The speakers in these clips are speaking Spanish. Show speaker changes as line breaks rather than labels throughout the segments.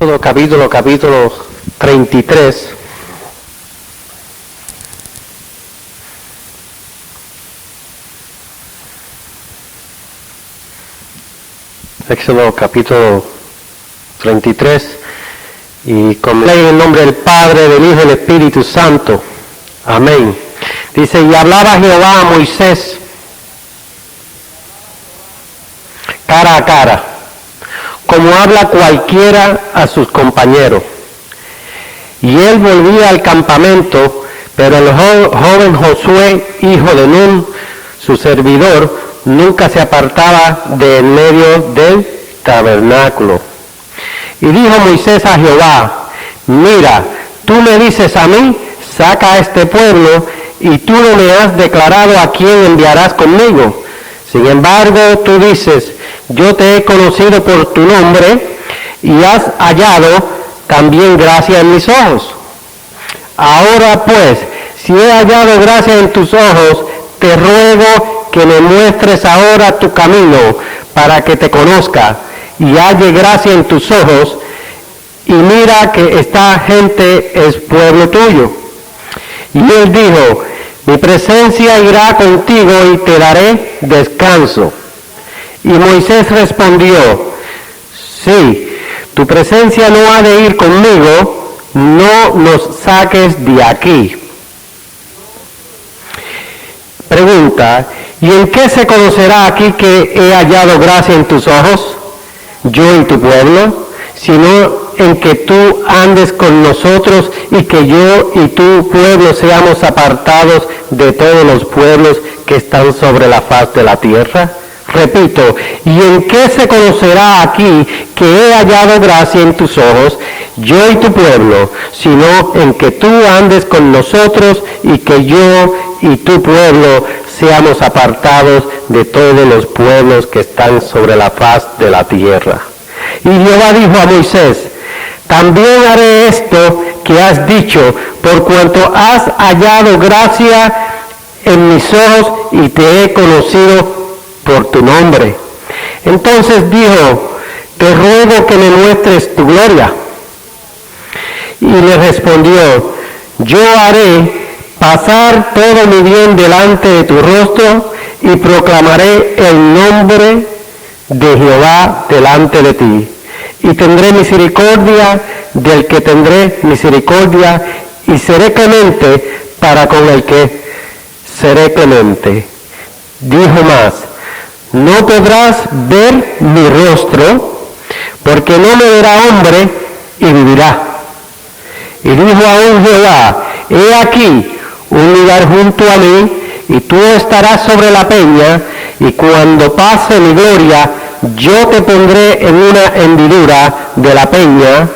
Capítulo 33. Éxodo capítulo 33. Y con ley en el nombre del Padre, del Hijo y del Espíritu Santo. Amén. Dice, y hablaba Jehová a Moisés cara a cara, como habla cualquiera a sus compañeros. Y él volvía al campamento, pero el joven Josué, hijo de Nun, su servidor, nunca se apartaba de en medio del tabernáculo. Y dijo Moisés a Jehová, mira, tú me dices a mí, saca a este pueblo, y tú no me has declarado a quién enviarás conmigo. Sin embargo, tú dices, yo te he conocido por tu nombre, y has hallado también gracia en mis ojos. Ahora pues, si he hallado gracia en tus ojos, te ruego que me muestres ahora tu camino, para que te conozca, y halle gracia en tus ojos, y mira que esta gente es pueblo tuyo. Y él dijo, mi presencia irá contigo y te daré descanso. Y Moisés respondió, sí, tu presencia no ha de ir conmigo, no nos saques de aquí. Pregunta, ¿y en qué se conocerá aquí que he hallado gracia en tus ojos, yo y tu pueblo? Sino en que tú andes con nosotros y que yo y tu pueblo seamos apartados de todos los pueblos que están sobre la faz de la tierra. Repito, ¿y en qué se conocerá aquí que he hallado gracia en tus ojos, yo y tu pueblo? Sino en que tú andes con nosotros y que yo y tu pueblo seamos apartados de todos los pueblos que están sobre la faz de la tierra. Y Jehová dijo a Moisés, también haré esto que has dicho, por cuanto has hallado gracia en mis ojos y te he conocido por tu nombre. Entonces dijo, te ruego que me muestres tu gloria. Y le respondió, yo haré pasar todo mi bien delante de tu rostro y proclamaré el nombre de Jehová delante de ti. Y tendré misericordia del que tendré misericordia y seré clemente para con el que seré clemente. Dijo más, no podrás ver mi rostro, porque no me verá hombre y vivirá. Y dijo aún Jehová, he aquí un lugar junto a mí, y tú estarás sobre la peña, y cuando pase mi gloria, yo te pondré en una hendidura de la peña,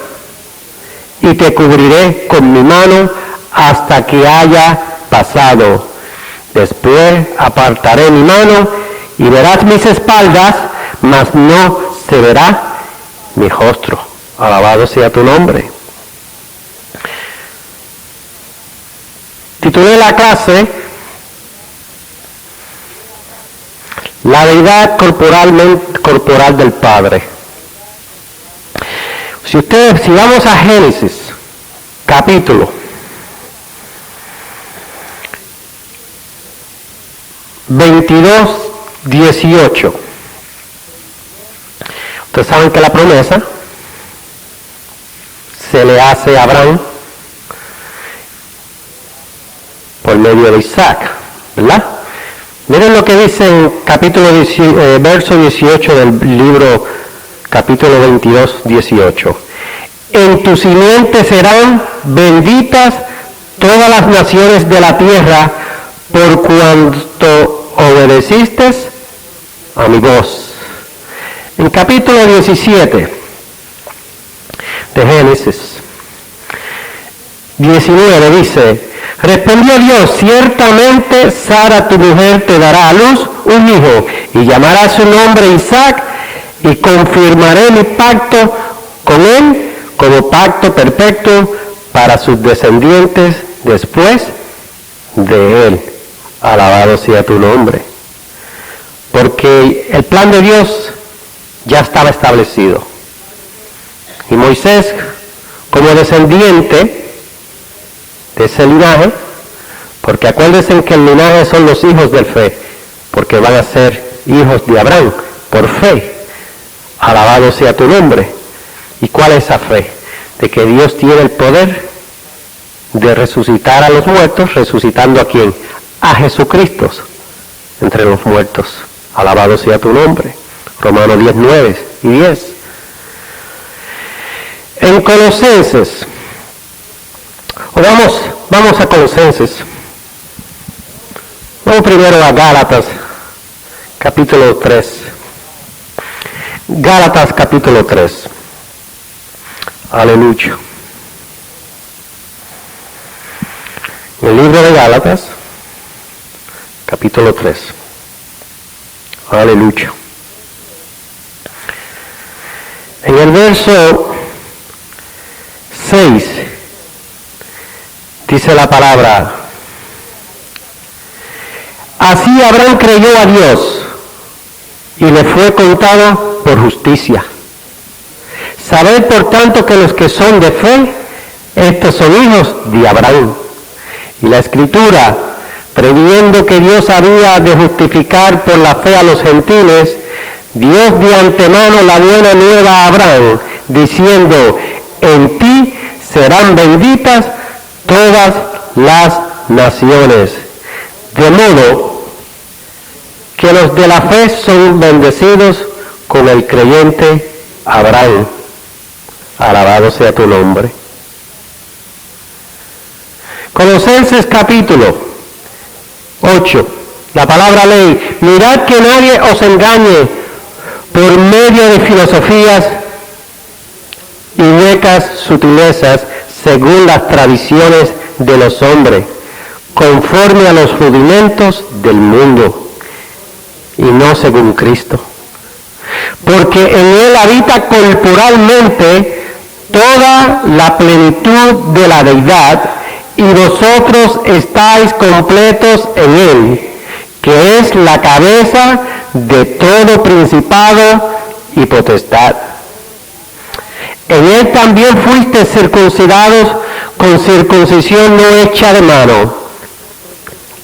y te cubriré con mi mano hasta que haya pasado. Después apartaré mi mano, y verás mis espaldas, mas no se verá mi rostro. Alabado sea tu nombre. Titulé la clase, la deidad corporal del Padre. Si vamos a Génesis, capítulo 22, 18. Ustedes saben que la promesa se le hace a Abraham por medio de Isaac, ¿verdad? Miren lo que dice en verso 18 del libro, capítulo 22, 18. En tu simiente serán benditas todas las naciones de la tierra, por cuanto obedeciste a mi voz. En capítulo 17 de Génesis 19 dice, respondió Dios, ciertamente Sara tu mujer te dará a luz un hijo, y llamará su nombre Isaac, y confirmaré mi pacto con él como pacto perpetuo para sus descendientes después de él. Alabado sea tu nombre. Porque el plan de Dios ya estaba establecido. Y Moisés, como descendiente de ese linaje, porque acuérdense que el linaje son los hijos del fe, porque van a ser hijos de Abraham, por fe. Alabado sea tu nombre. ¿Y cuál es esa fe? De que Dios tiene el poder de resucitar a los muertos, resucitando ¿a quién? A Jesucristo entre los muertos. Alabado sea tu nombre. Romanos 10, 9 y 10. En Colosenses, vamos a Colosenses. Vamos primero a Gálatas, capítulo 3. Gálatas, capítulo 3. Aleluya. El libro de Gálatas, capítulo 3. Aleluya. En el verso 6 dice la palabra: así Abraham creyó a Dios y le fue contado por justicia. Sabed por tanto que los que son de fe, estos son hijos de Abraham. Y la Escritura, previendo que Dios había de justificar por la fe a los gentiles, Dios de antemano la buena nueva a Abraham, diciendo: en ti serán benditas todas las naciones. De modo que los de la fe son bendecidos con el creyente Abraham. Alabado sea tu nombre. Colosenses capítulo 8, la palabra ley: mirad que nadie os engañe por medio de filosofías y huecas sutilezas, según las tradiciones de los hombres, conforme a los rudimentos del mundo, y no según Cristo. Porque en él habita corporalmente toda la plenitud de la deidad, y vosotros estáis completos en él, que es la cabeza de todo principado y potestad. En él también fuisteis circuncidados con circuncisión no hecha de mano,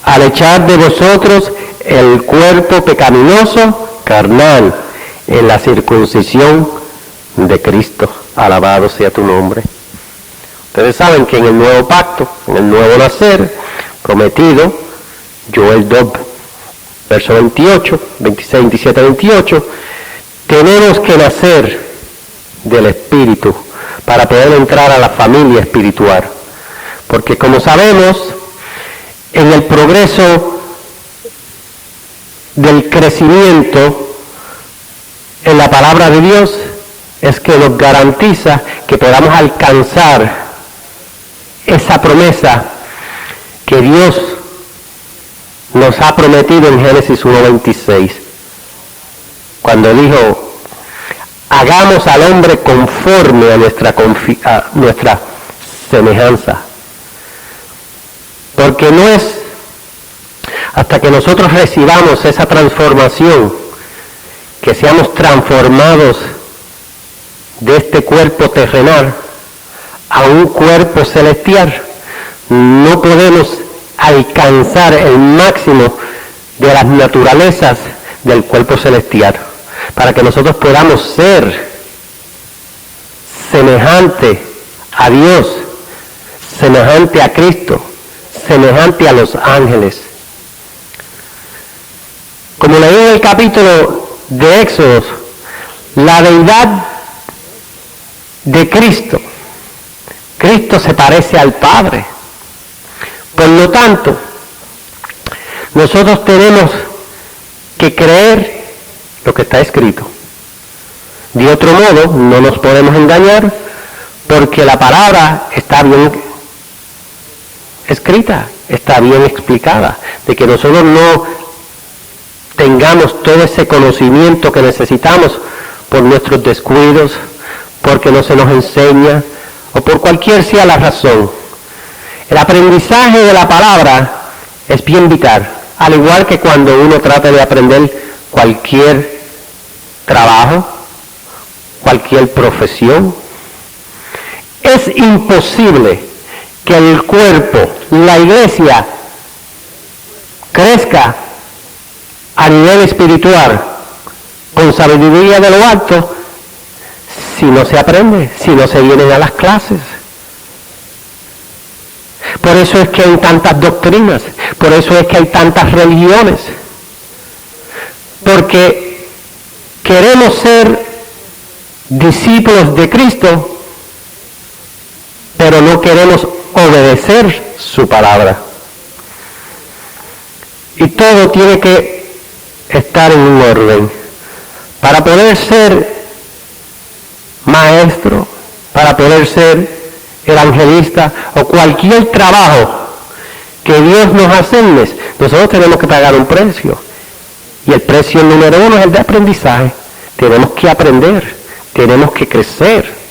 al echar de vosotros el cuerpo pecaminoso carnal en la circuncisión de Cristo. Alabado sea tu nombre. Ustedes saben que en el nuevo pacto, en el nuevo nacer prometido, Joel 2, verso 28, 26, 27, 28, tenemos que nacer del Espíritu para poder entrar a la familia espiritual. Porque como sabemos, en el progreso del crecimiento en la palabra de Dios es que nos garantiza que podamos alcanzar esa promesa que Dios nos ha prometido en Génesis 1:26, cuando dijo: hagamos al hombre conforme a nuestra semejanza. Porque no es hasta que nosotros recibamos esa transformación, que seamos transformados de este cuerpo terrenal a un cuerpo celestial, no podemos alcanzar el máximo de las naturalezas del cuerpo celestial, para que nosotros podamos ser semejante a Dios, semejante a Cristo, semejante a los ángeles. Como leí en el capítulo de Éxodo, la deidad de Cristo, Cristo se parece al Padre. Por lo tanto, nosotros tenemos que creer lo que está escrito. De otro modo, no nos podemos engañar, porque la palabra está bien escrita, está bien explicada, de que nosotros no tengamos todo ese conocimiento que necesitamos por nuestros descuidos, porque no se nos enseña, o por cualquier sea la razón. El aprendizaje de la palabra es bien vital, al igual que cuando uno trata de aprender cualquier trabajo, cualquier profesión. Es imposible que el cuerpo, la iglesia, crezca a nivel espiritual con sabiduría de lo alto si no se aprende, si no se vienen a las clases. Por eso es que hay tantas doctrinas, por eso es que hay tantas religiones, porque queremos ser discípulos de Cristo, pero no queremos obedecer su palabra. Y todo tiene que estar en un orden. Para poder ser maestro, para poder ser evangelista o cualquier trabajo que Dios nos asigne, nosotros tenemos que pagar un precio. Y el precio número uno es el de aprendizaje. Tenemos que aprender, tenemos que crecer.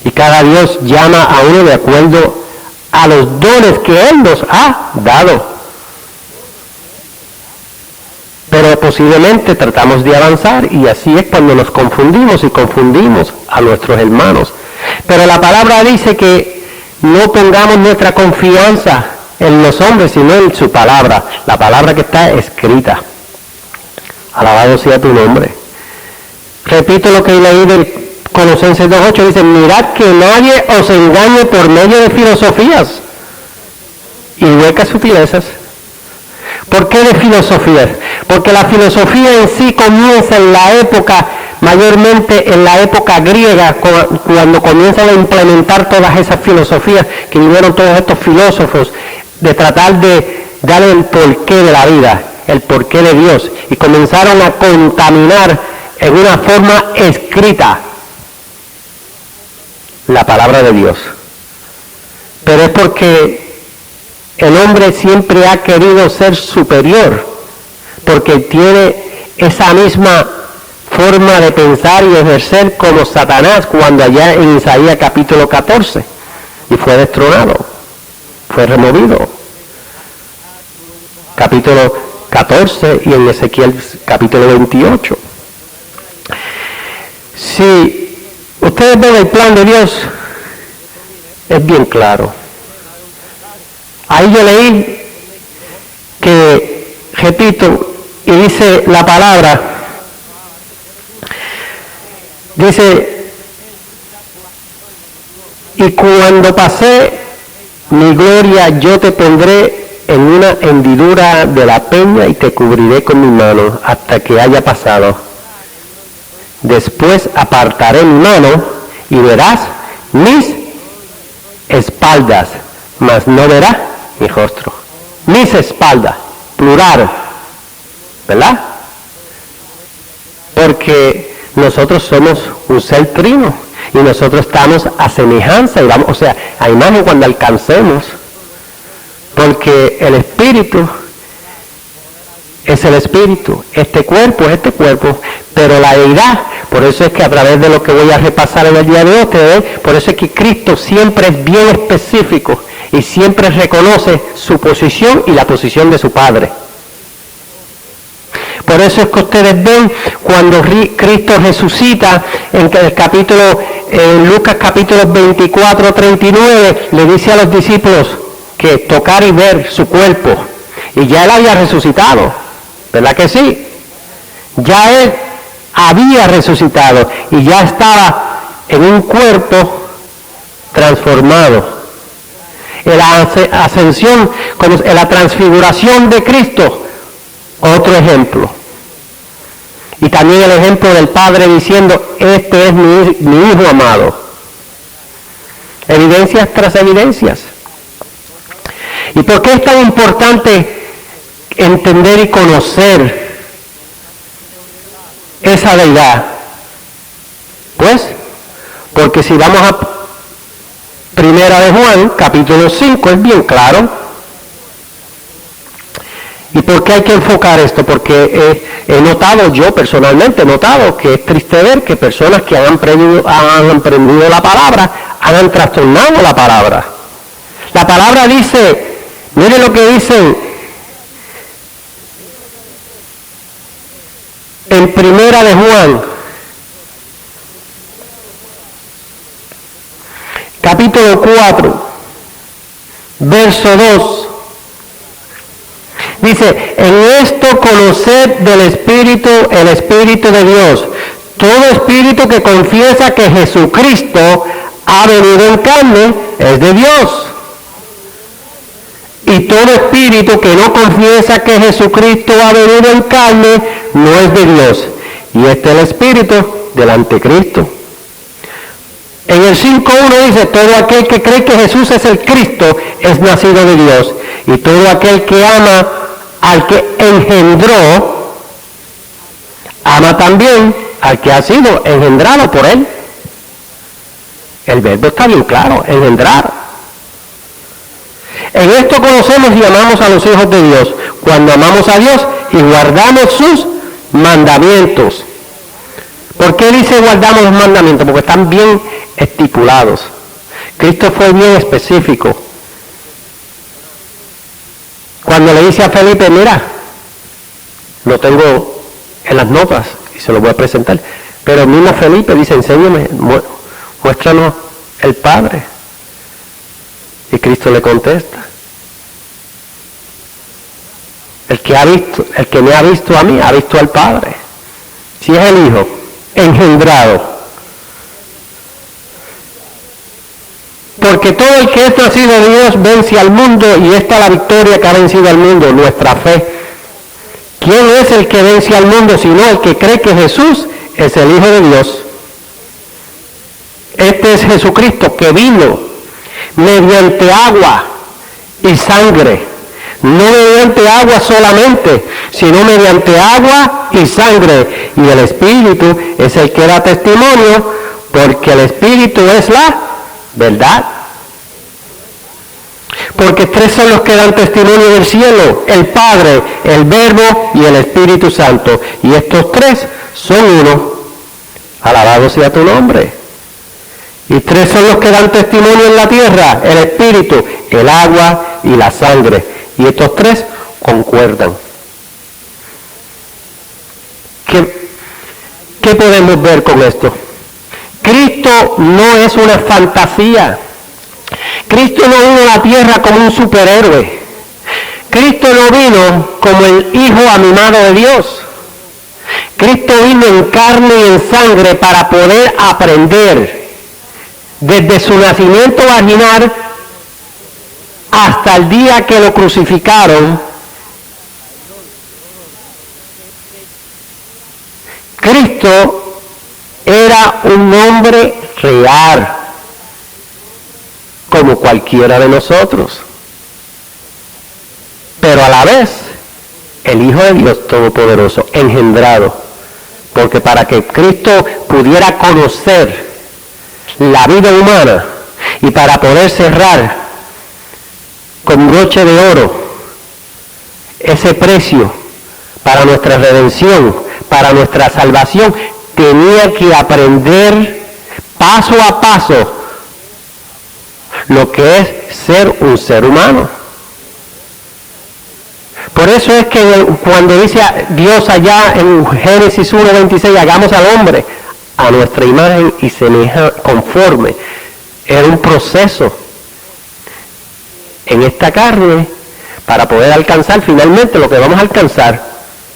Y cada Dios llama a uno de acuerdo a los dones que Él nos ha dado. Pero posiblemente tratamos de avanzar y así es cuando nos confundimos y confundimos a nuestros hermanos. Pero la palabra dice que no pongamos nuestra confianza en los hombres, sino en su palabra, la palabra que está escrita. Alabado sea tu nombre. Repito lo que leí del Colosenses 2:8, dice, mirad que nadie os engañe por medio de filosofías y huecas sutilezas. ¿Por qué de filosofías? Porque la filosofía en sí comienza en la época, mayormente en la época griega, cuando comienzan a implementar todas esas filosofías que vinieron todos estos filósofos, de tratar de dar el porqué de la vida, el porqué de Dios, y comenzaron a contaminar en una forma escrita la palabra de Dios. Pero es porque el hombre siempre ha querido ser superior, porque tiene esa misma forma de pensar y ejercer como Satanás cuando allá en Isaías capítulo 14, y fue destronado, fue removido. Capítulo 14 y en Ezequiel capítulo 28. Si ustedes ven el plan de Dios, es bien claro. Ahí yo leí que, repito, y dice la palabra, dice, y cuando pasé mi gloria yo te pondré en una hendidura de la peña y te cubriré con mi mano hasta que haya pasado. Después apartaré mi mano y verás mis espaldas, mas no verás mi rostro. Mis espaldas, plural, ¿verdad? Porque nosotros somos un ser trino y nosotros estamos a semejanza, y vamos, o sea, a imagen cuando alcancemos, porque el espíritu es el espíritu, este cuerpo es este cuerpo, pero la deidad, por eso es que a través de lo que voy a repasar en el día de hoy, por eso es que Cristo siempre es bien específico y siempre reconoce su posición y la posición de su Padre. Por eso es que ustedes ven cuando Cristo resucita en el capítulo, en Lucas capítulo 24, 39, le dice a los discípulos que tocar y ver su cuerpo. Y ya Él había resucitado, ¿verdad que sí? Ya Él había resucitado y ya estaba en un cuerpo transformado. En la ascensión, en la transfiguración de Cristo, otro ejemplo. Y también el ejemplo del Padre diciendo, este es mi Hijo amado. Evidencias tras evidencias. ¿Y por qué es tan importante entender y conocer esa deidad? Pues, porque si vamos a Primera de Juan, capítulo 5, es bien claro. ¿Y por qué hay que enfocar esto? Porque he notado, yo personalmente he notado que es triste ver que personas que han aprendido la palabra, han trastornado la palabra. La palabra dice, mire lo que dice en Primera de Juan, 4, verso 2. Dice, en esto conoced del Espíritu, el Espíritu de Dios. Todo espíritu que confiesa que Jesucristo ha venido en carne es de Dios. Y todo espíritu que no confiesa que Jesucristo ha venido en carne no es de Dios. Y este es el espíritu del anticristo. En el 5.1 dice, todo aquel que cree que Jesús es el Cristo es nacido de Dios. Y todo aquel que ama al que engendró, ama también al que ha sido engendrado por él. El verbo está bien claro, engendrar. En esto conocemos y amamos a los hijos de Dios, cuando amamos a Dios y guardamos sus mandamientos. ¿Por qué dice guardamos los mandamientos? Porque están bien estipulados. Cristo fue bien específico. Cuando le dice a Felipe, mira, lo tengo en las notas y se lo voy a presentar. Pero el mismo Felipe dice, enséñame, muéstranos el Padre. Y Cristo le contesta, el que me ha visto a mí, ha visto al Padre. Si es el Hijo engendrado. Porque todo el que es nacido de Dios vence al mundo, y esta es la victoria que ha vencido al mundo, nuestra fe. ¿Quién es el que vence al mundo sino el que cree que Jesús es el Hijo de Dios? Este es Jesucristo que vino mediante agua y sangre, no mediante agua solamente, sino mediante agua y sangre, y el Espíritu es el que da testimonio, porque el Espíritu es la verdad. Porque tres son los que dan testimonio del cielo, el Padre, el Verbo y el Espíritu Santo, y estos tres son uno. Alabado sea tu nombre. Y tres son los que dan testimonio en la tierra, el Espíritu, el agua y la sangre. Y estos tres concuerdan. ¿Qué podemos ver con esto? Cristo no es una fantasía. Cristo no vino a la tierra como un superhéroe. Cristo no vino como el Hijo amimado de Dios. Cristo vino en carne y en sangre para poder aprender desde su nacimiento vaginal hasta el día que lo crucificaron. Cristo era un hombre real, como cualquiera de nosotros, pero a la vez el Hijo de Dios Todopoderoso, engendrado, porque para que Cristo pudiera conocer la vida humana y para poder cerrar con broche de oro ese precio para nuestra redención, para nuestra salvación, tenía que aprender paso a paso lo que es ser un ser humano. Por eso es que cuando dice Dios allá en Génesis 1:26, hagamos al hombre a nuestra imagen y semejanza conforme, era un proceso en esta carne para poder alcanzar finalmente lo que vamos a alcanzar,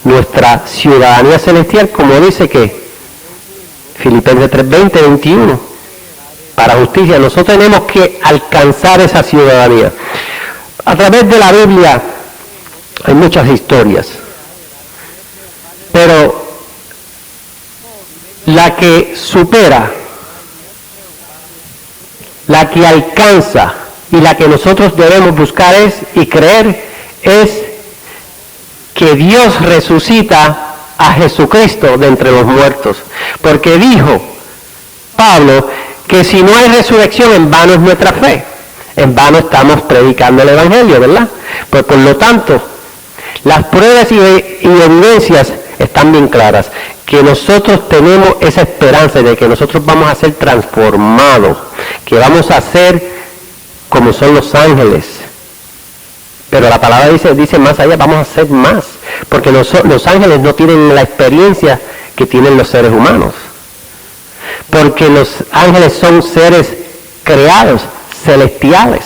nuestra ciudadanía celestial, como dice que Filipenses 3:20-21, para justicia. Nosotros tenemos que alcanzar esa ciudadanía. A través de la Biblia hay muchas historias, pero la que supera, la que alcanza y la que nosotros debemos buscar y creer es que Dios resucita a Jesucristo de entre los muertos. Porque dijo Pablo que si no hay resurrección, en vano es nuestra fe. En vano estamos predicando el Evangelio, ¿verdad? Pues por lo tanto, las pruebas y evidencias están bien claras, que nosotros tenemos esa esperanza de que nosotros vamos a ser transformados, que vamos a ser como son los ángeles. Pero la palabra dice más allá, vamos a ser más, porque los ángeles no tienen la experiencia que tienen los seres humanos, porque los ángeles son seres creados, celestiales.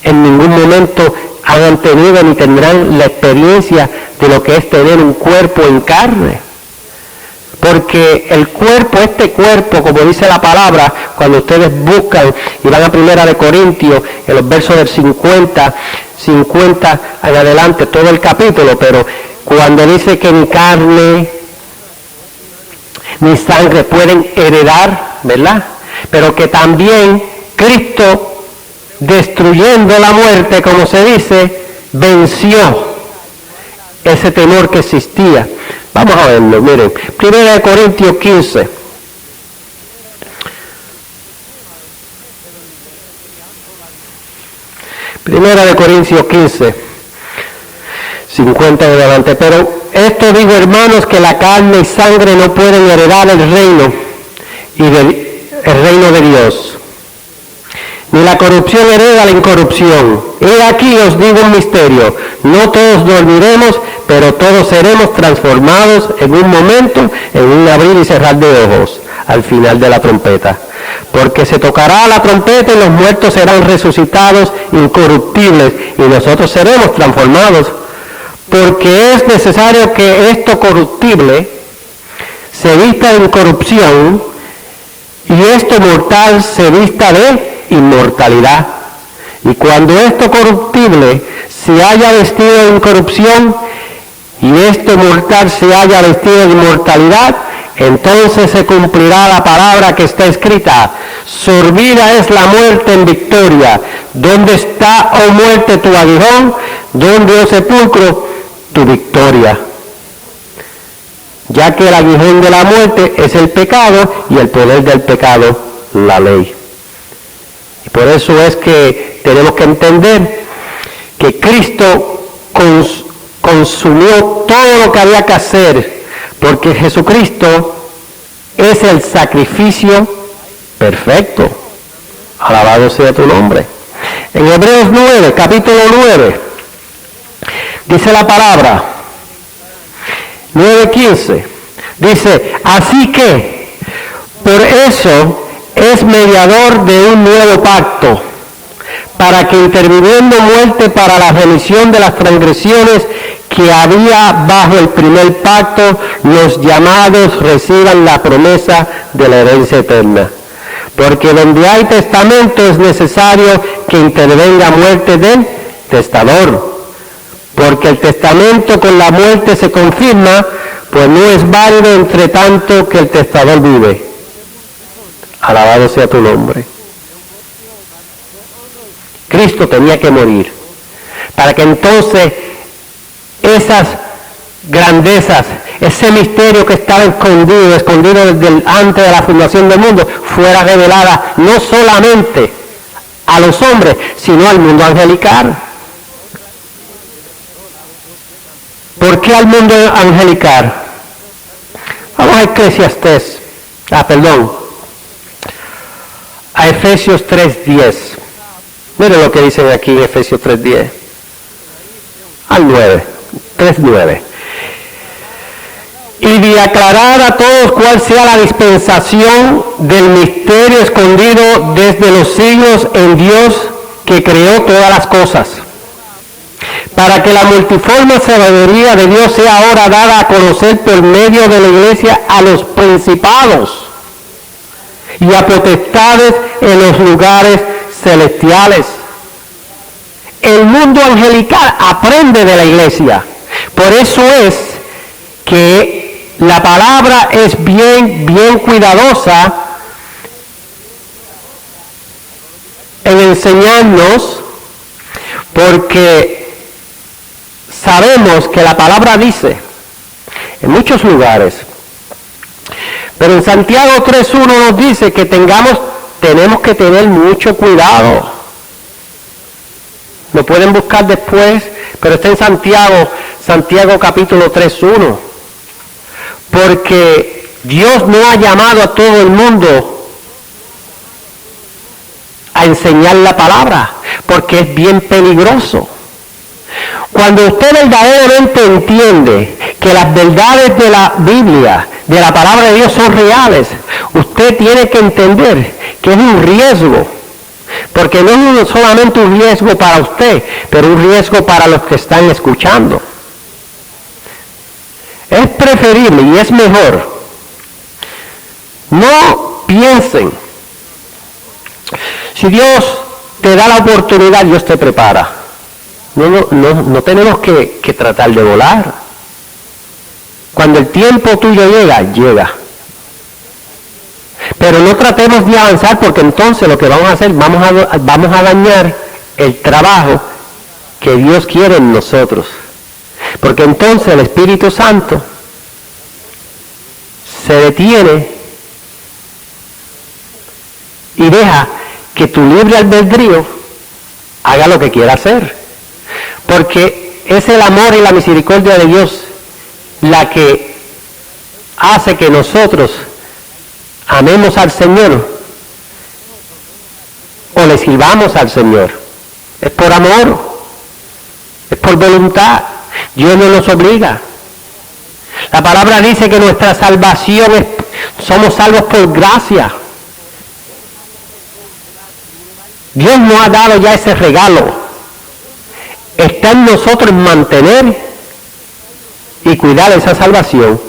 En ningún momento han tenido ni tendrán la experiencia de lo que es tener un cuerpo en carne. Porque el cuerpo, este cuerpo, como dice la palabra, cuando ustedes buscan y van a 1 Corintios, en los versos del 50 en adelante, todo el capítulo, pero cuando dice que ni carne ni sangre pueden heredar, ¿verdad? Pero que también Cristo, destruyendo la muerte, como se dice, venció ese temor que existía. Vamos a verlo, miren, 1 Corintios 15. Primera de Corintios 15, 50 en adelante. Pero esto digo, hermanos, que la carne y sangre no pueden heredar el reino el reino de Dios. Ni la corrupción hereda la incorrupción. He aquí os digo un misterio. No todos dormiremos, pero todos seremos transformados en un momento, en un abrir y cerrar de ojos, al final de la trompeta. Porque se tocará la trompeta y los muertos serán resucitados incorruptibles y nosotros seremos transformados. Porque es necesario que esto corruptible se vista de incorrupción y esto mortal se vista de inmortalidad. Y cuando esto corruptible se haya vestido de incorrupción y esto mortal se haya vestido de inmortalidad, entonces se cumplirá la palabra que está escrita: sorbida es la muerte en victoria. ¿Dónde está, oh muerte, tu aguijón? ¿Dónde, oh sepulcro, tu victoria? Ya que el aguijón de la muerte es el pecado y el poder del pecado la ley. Y por eso es que tenemos que entender que Cristo consumió todo lo que había que hacer, porque Jesucristo es el sacrificio perfecto. Alabado sea tu nombre. En Hebreos 9, capítulo 9, dice la palabra, 9:15, dice: así que, por eso es mediador de un nuevo pacto, para que interviniendo muerte para la remisión de las transgresiones que había bajo el primer pacto, los llamados reciban la promesa de la herencia eterna. Porque donde hay testamento es necesario que intervenga muerte del testador. Porque el testamento con la muerte se confirma, pues no es válido entre tanto que el testador vive. Alabado sea tu nombre. Cristo tenía que morir para que entonces esas grandezas, ese misterio que estaba escondido desde antes de la fundación del mundo, fuera revelada no solamente a los hombres, sino al mundo angelical. ¿Por qué al mundo angelical? Vamos a Eclesiastés, a Efesios 3:10. Miren lo que dicen aquí en Efesios 3:10 al 9, 3:9. Y de aclarar a todos cuál sea la dispensación del misterio escondido desde los siglos en Dios que creó todas las cosas, para que la multiforme sabiduría de Dios sea ahora dada a conocer por medio de la iglesia a los principados y a potestades en los lugares celestiales. El mundo angelical aprende de la iglesia. Por eso es que la palabra es bien cuidadosa en enseñarnos, porque sabemos que la palabra dice en muchos lugares, pero en Santiago 3:1 nos dice que tenemos que tener mucho cuidado. Lo pueden buscar después, pero está en Santiago capítulo 3:1. Porque Dios no ha llamado a todo el mundo a enseñar la palabra, porque es bien peligroso. Cuando usted verdaderamente entiende que las verdades de la Biblia, de la palabra de Dios, son reales, usted tiene que entender que es un riesgo, porque no es solamente un riesgo para usted, pero un riesgo para los que están escuchando. Es preferible y es mejor. No piensen, si Dios te da la oportunidad, Dios te prepara. No tenemos que tratar de volar. Cuando el tiempo tuyo llega, llega. Pero no tratemos de avanzar, porque entonces lo que vamos a hacer, vamos a dañar el trabajo que Dios quiere en nosotros. Porque entonces el Espíritu Santo se detiene y deja que tu libre albedrío haga lo que quiera hacer. Porque es el amor y la misericordia de Dios la que hace que nosotros amemos al Señor o le sirvamos al Señor. Es por amor, es por voluntad. Dios no nos obliga. La palabra dice que nuestra salvación somos salvos por gracia. Dios nos ha dado ya ese regalo. Está en nosotros mantener y cuidar esa salvación.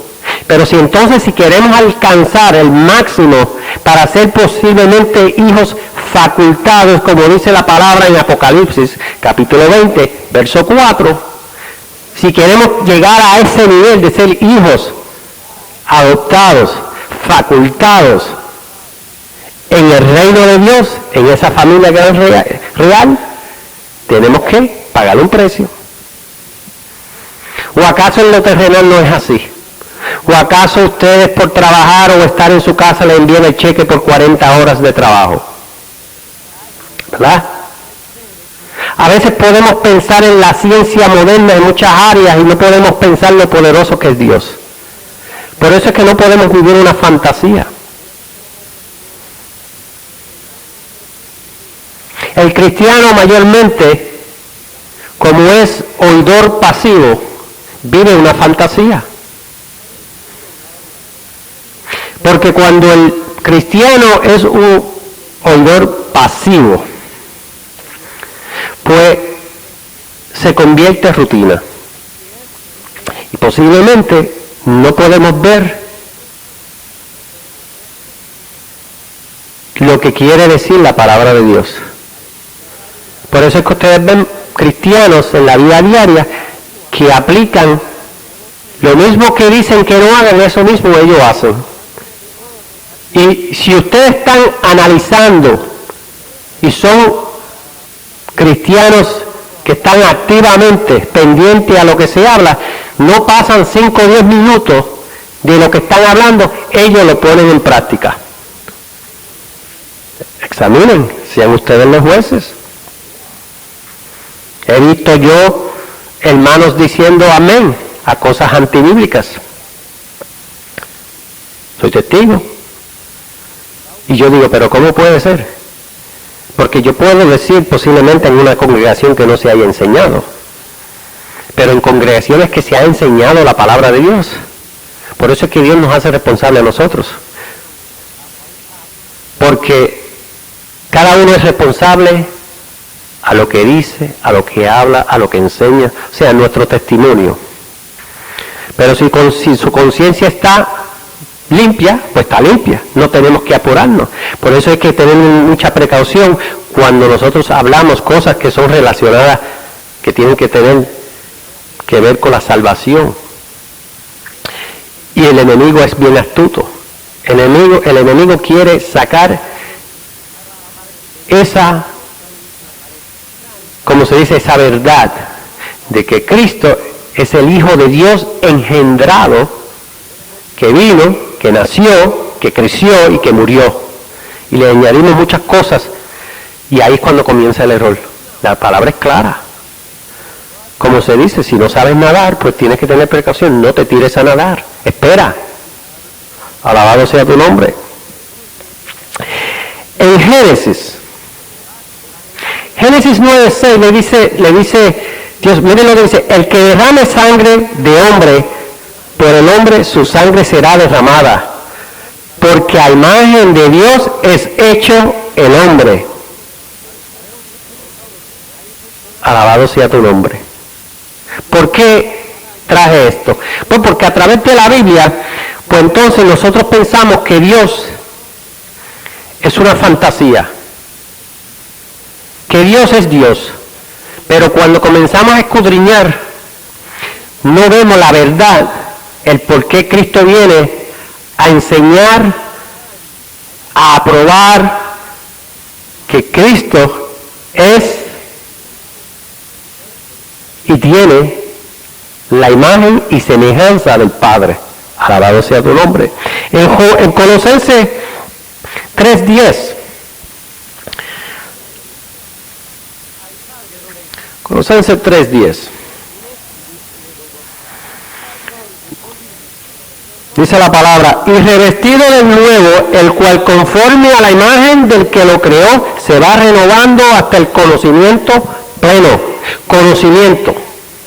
Pero si queremos alcanzar el máximo para ser posiblemente hijos facultados, como dice la palabra en Apocalipsis, capítulo 20, verso 4, si queremos llegar a ese nivel de ser hijos adoptados, facultados en el reino de Dios, en esa familia que es real, tenemos que pagar un precio. ¿O acaso en lo terrenal no es así? ¿O acaso ustedes por trabajar o estar en su casa le envían el cheque por 40 horas de trabajo? ¿Verdad? A veces podemos pensar en la ciencia moderna en muchas áreas y no podemos pensar lo poderoso que es Dios. Por eso es que no podemos vivir una fantasía. El cristiano mayormente, como es oidor pasivo, vive una fantasía. Porque cuando el cristiano es un oidor pasivo, pues se convierte en rutina. Y posiblemente no podemos ver lo que quiere decir la palabra de Dios. Por eso es que ustedes ven cristianos en la vida diaria que aplican lo mismo que dicen que no hagan, eso mismo ellos hacen. Y si ustedes están analizando y son cristianos que están activamente pendientes a lo que se habla, no pasan 5 o 10 minutos de lo que están hablando, ellos lo ponen en práctica. Examinen, sean ustedes los jueces. He visto yo hermanos diciendo amén a cosas antibíblicas. Soy testigo. Y yo digo, pero ¿cómo puede ser? Porque yo puedo decir posiblemente en una congregación que no se haya enseñado, pero en congregaciones que se ha enseñado la palabra de Dios. Por eso es que Dios nos hace responsables a nosotros. Porque cada uno es responsable a lo que dice, a lo que habla, a lo que enseña, o sea, nuestro testimonio. Pero si su conciencia está limpia, pues está limpia, no tenemos que apurarnos. Por eso hay que tener mucha precaución cuando nosotros hablamos cosas que son relacionadas, que tienen que tener que ver con la salvación. Y el enemigo es bien astuto. El enemigo quiere sacar esa, como se dice, esa verdad de que Cristo es el Hijo de Dios engendrado, que vino, que nació, que creció y que murió. Y le añadimos muchas cosas y ahí es cuando comienza el error. La palabra es clara. Como se dice, si no sabes nadar, pues tienes que tener precaución, no te tires a nadar. Espera. Alabado sea tu nombre. En Génesis 9:6 le dice Dios, miren lo que dice: el que derrame sangre de hombre, por el hombre su sangre será derramada, porque a imagen de Dios es hecho el hombre. Alabado sea tu nombre. ¿Por qué traje esto? Pues porque a través de la Biblia, pues entonces nosotros pensamos que Dios es una fantasía, que Dios es Dios, pero cuando comenzamos a escudriñar, no vemos la verdad, el por qué Cristo viene a enseñar, a aprobar que Cristo es y tiene la imagen y semejanza del Padre. Alabado sea tu nombre. En Colosenses 3:10. Colosenses 3:10. Dice la palabra, y revestido del nuevo, el cual conforme a la imagen del que lo creó, se va renovando hasta el conocimiento pleno. Conocimiento.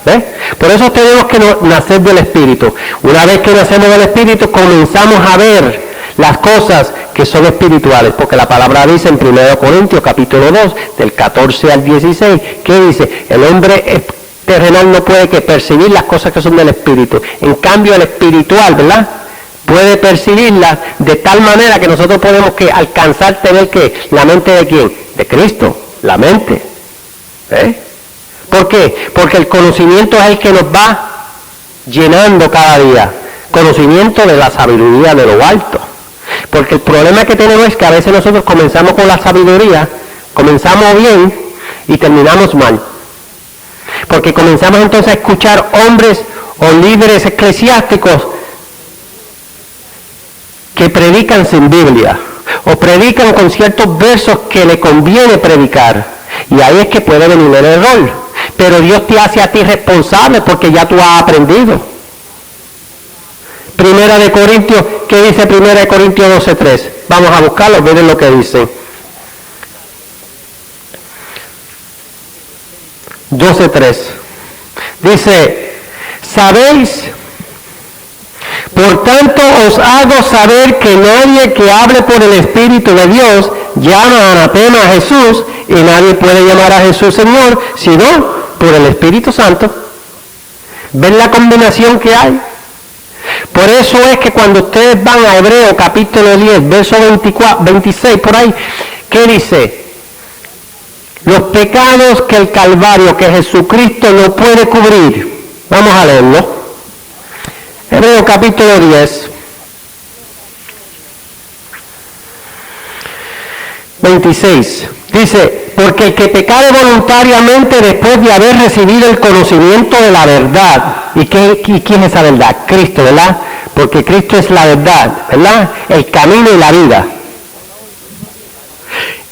¿Ves? Por eso tenemos que nacer del Espíritu. Una vez que nacemos del Espíritu, comenzamos a ver las cosas que son espirituales, porque la palabra dice en 1 Corintios capítulo 2, del 14 al 16, que dice, el hombre terrenal no puede que percibir las cosas que son del Espíritu. En cambio, el espiritual, ¿verdad?, puede percibirlas de tal manera que nosotros podemos que alcanzar tener que la mente de quién, de Cristo, la mente. ¿Por qué? Porque el conocimiento es el que nos va llenando cada día. Conocimiento de la sabiduría de lo alto. Porque el problema que tenemos es que a veces nosotros comenzamos con la sabiduría, comenzamos bien y terminamos mal. Porque comenzamos entonces a escuchar hombres o líderes eclesiásticos que predican sin Biblia o predican con ciertos versos que le conviene predicar, y ahí es que puede venir el error. Pero Dios te hace a ti responsable porque ya tú has aprendido. Primera de Corintios, ¿qué dice Primera de Corintios 12:3? Vamos a buscarlo, miren lo que dice. 12:3. Dice, ¿sabéis? Por tanto os hago saber que nadie que hable por el Espíritu de Dios llama anatema a Jesús, y nadie puede llamar a Jesús Señor, sino por el Espíritu Santo. ¿Ven la combinación que hay? Por eso es que cuando ustedes van a Hebreo capítulo 10, verso 26, por ahí, ¿qué dice? Los pecados que el Calvario, que Jesucristo no puede cubrir. Vamos a leerlo. Hebreo capítulo 10, 26. Dice, porque el que pecare voluntariamente después de haber recibido el conocimiento de la verdad. ¿Y quién es esa verdad? Cristo, ¿verdad? Porque Cristo es la verdad, ¿verdad? El camino y la vida.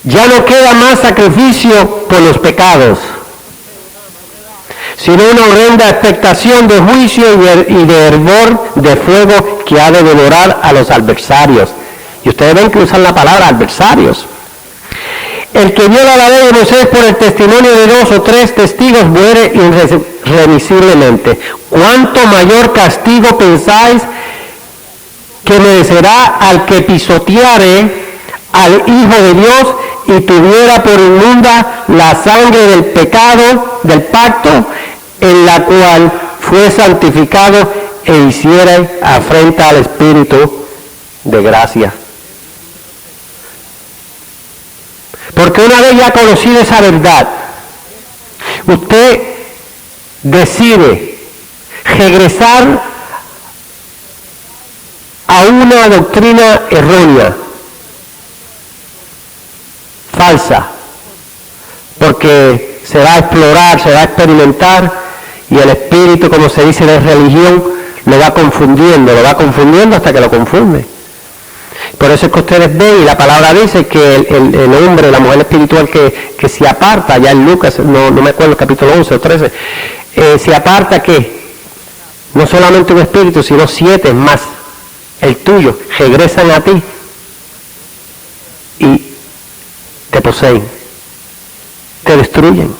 Ya no queda más sacrificio por los pecados, sino una horrenda expectación de juicio y de hervor de fuego que ha de devorar a los adversarios. Y ustedes ven que usan la palabra adversarios. El que viola la ley de Moisés por el testimonio de 2 o 3 testigos muere irremisiblemente. ¿Cuánto mayor castigo pensáis que merecerá al que pisoteare al Hijo de Dios y tuviera por inmunda la sangre del pecado, del pacto, en la cual fue santificado e hiciera afrenta al Espíritu de gracia? Porque una vez ya conocido esa verdad, usted decide regresar a una doctrina errónea, falsa, porque se va a explorar, se va a experimentar, y el espíritu, como se dice de religión, lo va confundiendo hasta que lo confunde. Por eso es que ustedes ven, y la palabra dice que el hombre, la mujer espiritual que se aparta, ya en Lucas, no me acuerdo, capítulo 11 o 13, se aparta que no solamente un espíritu, sino 7 más el tuyo, regresan a ti y te poseen, te destruyen.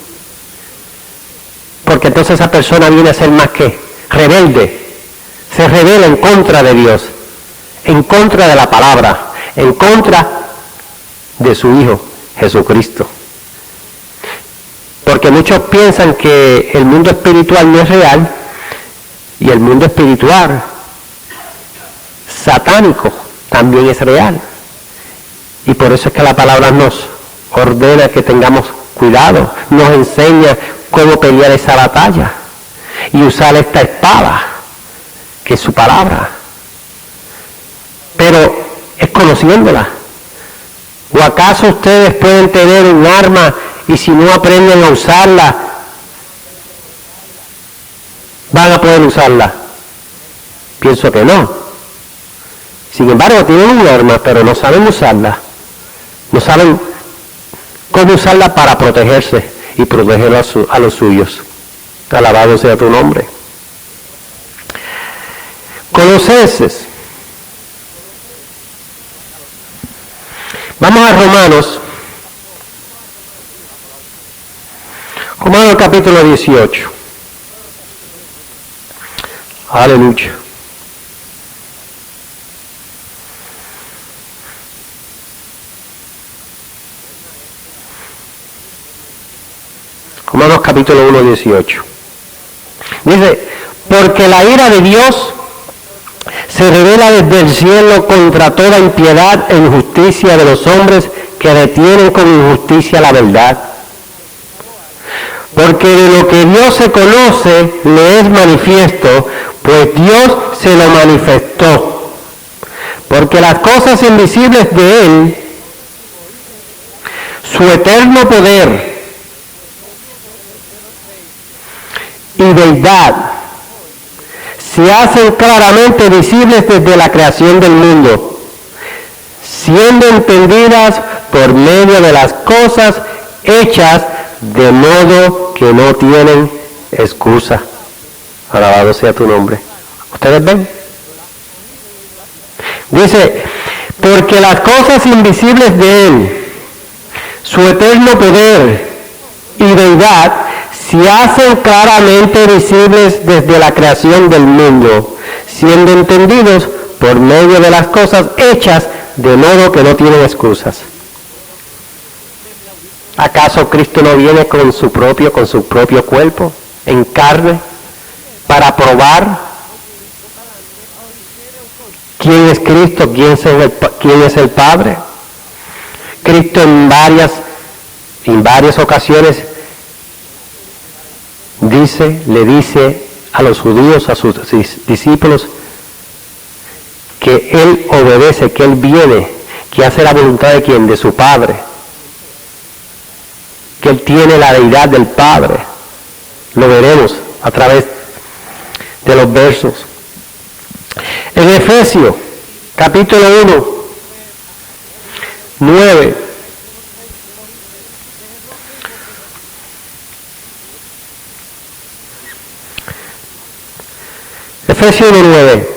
Porque entonces esa persona viene a ser más que rebelde, se rebela en contra de Dios. en contra de la palabra, en contra de su Hijo, Jesucristo. Porque muchos piensan que el mundo espiritual no es real, y el mundo espiritual satánico también es real. Y por eso es que la palabra nos ordena que tengamos cuidado, nos enseña cómo pelear esa batalla y usar esta espada, que es su palabra. Pero es conociéndola. ¿O acaso ustedes pueden tener un arma y si no aprenden a usarla, van a poder usarla? Pienso que no. Sin embargo, tienen un arma, pero no saben usarla. No saben cómo usarla para protegerse y proteger a los suyos. Alabado sea tu nombre. Colosenses. Vamos a Romanos. Romanos capítulo 18. Aleluya. Romanos capítulo 1, 18. Dice, porque la ira de Dios se revela desde el cielo contra toda impiedad e injusticia de los hombres que detienen con injusticia la verdad. Porque de lo que Dios se conoce le es manifiesto, pues Dios se lo manifestó. Porque las cosas invisibles de Él, su eterno poder y deidad, se hacen claramente visibles desde la creación del mundo, siendo entendidas por medio de las cosas hechas, de modo que no tienen excusa. Alabado sea tu nombre. ¿Ustedes ven? Dice, porque las cosas invisibles de Él, su eterno poder y deidad, se hacen claramente visibles desde la creación del mundo, siendo entendidos por medio de las cosas hechas, de modo que no tienen excusas. ¿Acaso Cristo no viene con su propio cuerpo, en carne, para probar quién es Cristo, quién es el Padre? Cristo en varias ocasiones le dice a los judíos, a sus discípulos, que Él obedece, que Él viene, que hace la voluntad de ¿quién? De su Padre. Que Él tiene la deidad del Padre. Lo veremos a través de los versos. En Efesios, capítulo 1, 9. Efesios 1:9.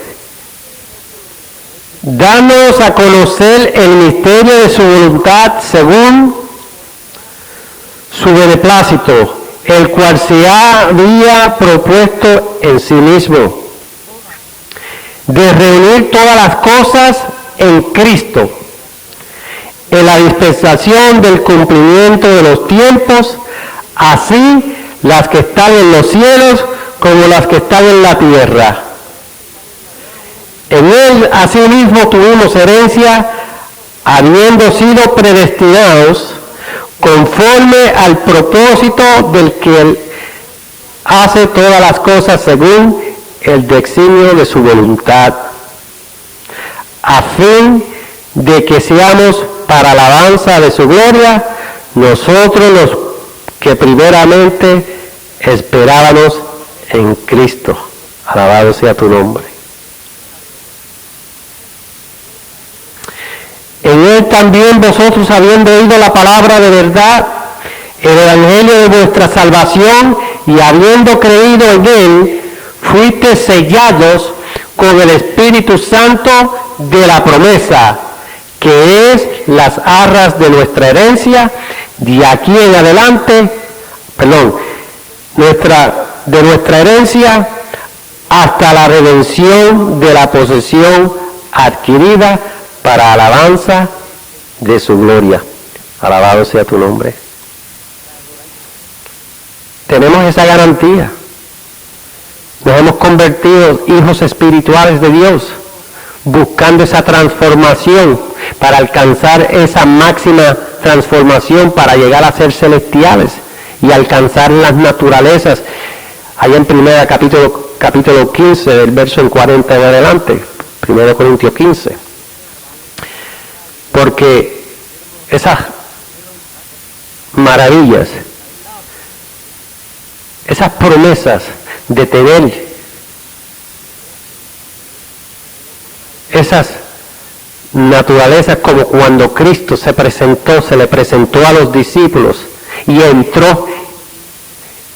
Dándonos a conocer el misterio de su voluntad según su beneplácito, el cual se había propuesto en sí mismo, de reunir todas las cosas en Cristo, en la dispensación del cumplimiento de los tiempos, así las que están en los cielos como las que están en la tierra. En Él asimismo tuvimos herencia, habiendo sido predestinados conforme al propósito del que Él hace todas las cosas según el designio de su voluntad, a fin de que seamos para alabanza de su gloria, nosotros los que primeramente esperábamos en Cristo. Alabado sea tu nombre. En Él también vosotros, habiendo oído la palabra de verdad, el evangelio de vuestra salvación, y habiendo creído en Él, fuiste sellados con el Espíritu Santo de la promesa, que es las arras de nuestra herencia, de aquí en adelante, de nuestra herencia, hasta la redención de la posesión adquirida para alabanza de su gloria. Alabado sea tu nombre. Tenemos esa garantía. Nos hemos convertido hijos espirituales de Dios, buscando esa transformación para alcanzar esa máxima transformación para llegar a ser celestiales y alcanzar las naturalezas. Allá en primera capítulo 15, del verso 40 en adelante, 1 Corintios 15. Porque esas maravillas, esas promesas de tener esas naturalezas, como cuando Cristo se le presentó a los discípulos y entró,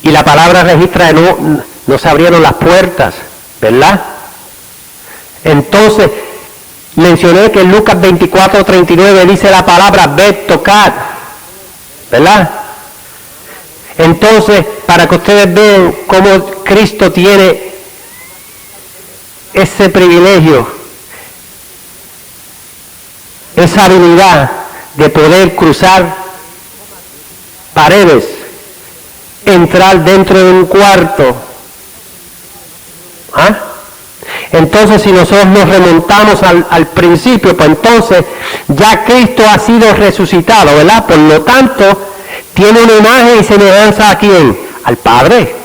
y la palabra registra que no se abrieron las puertas, ¿verdad? Entonces, mencioné que en Lucas 24:39 dice la palabra, ved, tocad, ¿verdad? Entonces, para que ustedes vean cómo Cristo tiene ese privilegio, esa habilidad de poder cruzar paredes, entrar dentro de un cuarto. ¿Ah? Entonces, si nosotros nos remontamos al principio, pues entonces ya Cristo ha sido resucitado, ¿verdad? Por lo tanto, tiene una imagen y semejanza a quién? Al Padre.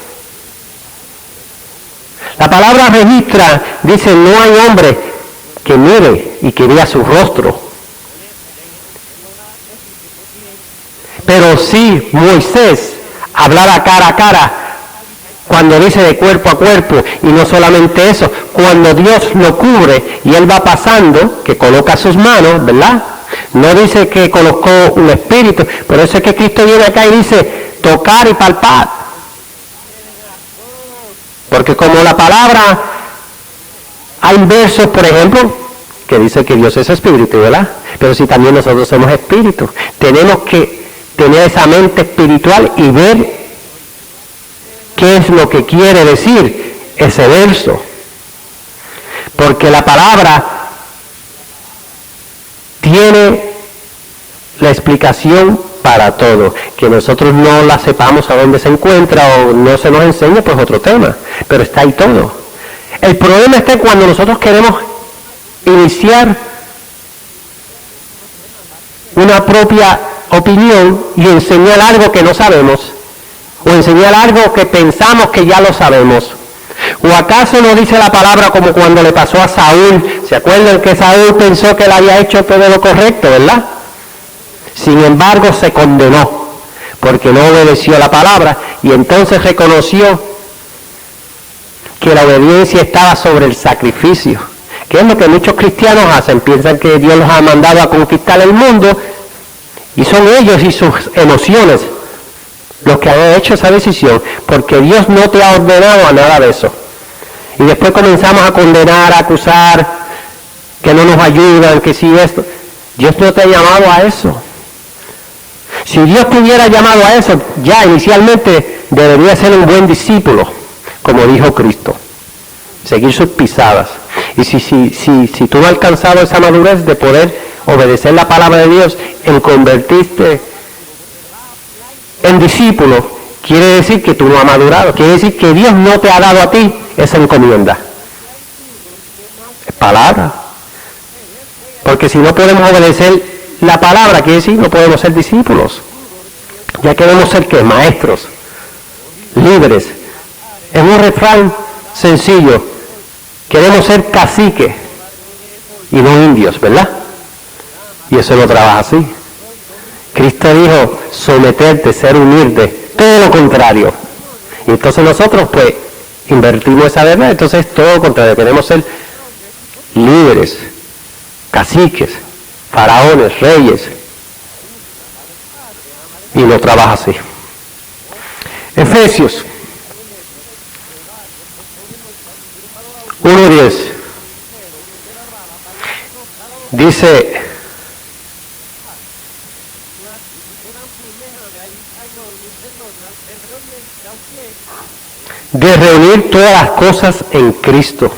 La palabra registra, dice, no hay hombre que mire y que vea su rostro. Pero sí Moisés hablaba cara a cara, cuando dice de cuerpo a cuerpo, y no solamente eso, cuando Dios lo cubre y él va pasando, que coloca sus manos, ¿verdad? No dice que colocó un espíritu, pero eso es que Cristo viene acá y dice tocar y palpar. Porque como la palabra, hay versos, por ejemplo, que dice que Dios es espíritu, ¿verdad? Pero si también nosotros somos espíritu, tenemos que tener esa mente espiritual y ver qué es lo que quiere decir ese verso. Porque la palabra tiene la explicación para todo. Que nosotros no la sepamos a dónde se encuentra o no se nos enseña, pues otro tema. Pero está ahí todo. El problema está cuando nosotros queremos iniciar una propia opinión y enseñar algo que no sabemos, o enseñar algo que pensamos que ya lo sabemos. ¿O acaso no dice la palabra como cuando le pasó a Saúl? ¿Se acuerdan que Saúl pensó que él había hecho todo lo correcto, verdad? Sin embargo, se condenó porque no obedeció la palabra, y entonces reconoció que la obediencia estaba sobre el sacrificio, que es lo que muchos cristianos hacen. Piensan que Dios los ha mandado a conquistar el mundo, y son ellos y sus emociones los que han hecho esa decisión, porque Dios no te ha ordenado a nada de eso. Y después comenzamos a condenar, a acusar, que no nos ayudan, que si esto. Dios no te ha llamado a eso. Si Dios te hubiera llamado a eso, ya inicialmente debería ser un buen discípulo, como dijo Cristo, seguir sus pisadas. Y si tú no has alcanzado esa madurez de poder obedecer la palabra de Dios, en convertirte en discípulo, quiere decir que tú no has madurado, quiere decir que Dios no te ha dado a ti esa encomienda. Es palabra. Porque si no podemos obedecer la palabra, quiere decir no podemos ser discípulos. Ya queremos ser ¿qué? Maestros, líderes. Es un refrán sencillo. Queremos ser caciques y no indios, ¿verdad? Y eso no trabaja así. Cristo dijo someterte, ser humilde, todo lo contrario. Y entonces nosotros pues invertimos esa verdad, entonces todo lo contrario, queremos ser líderes, caciques, faraones, reyes. Y no trabaja así. Efesios 1:10 dice: de reunir todas las cosas en Cristo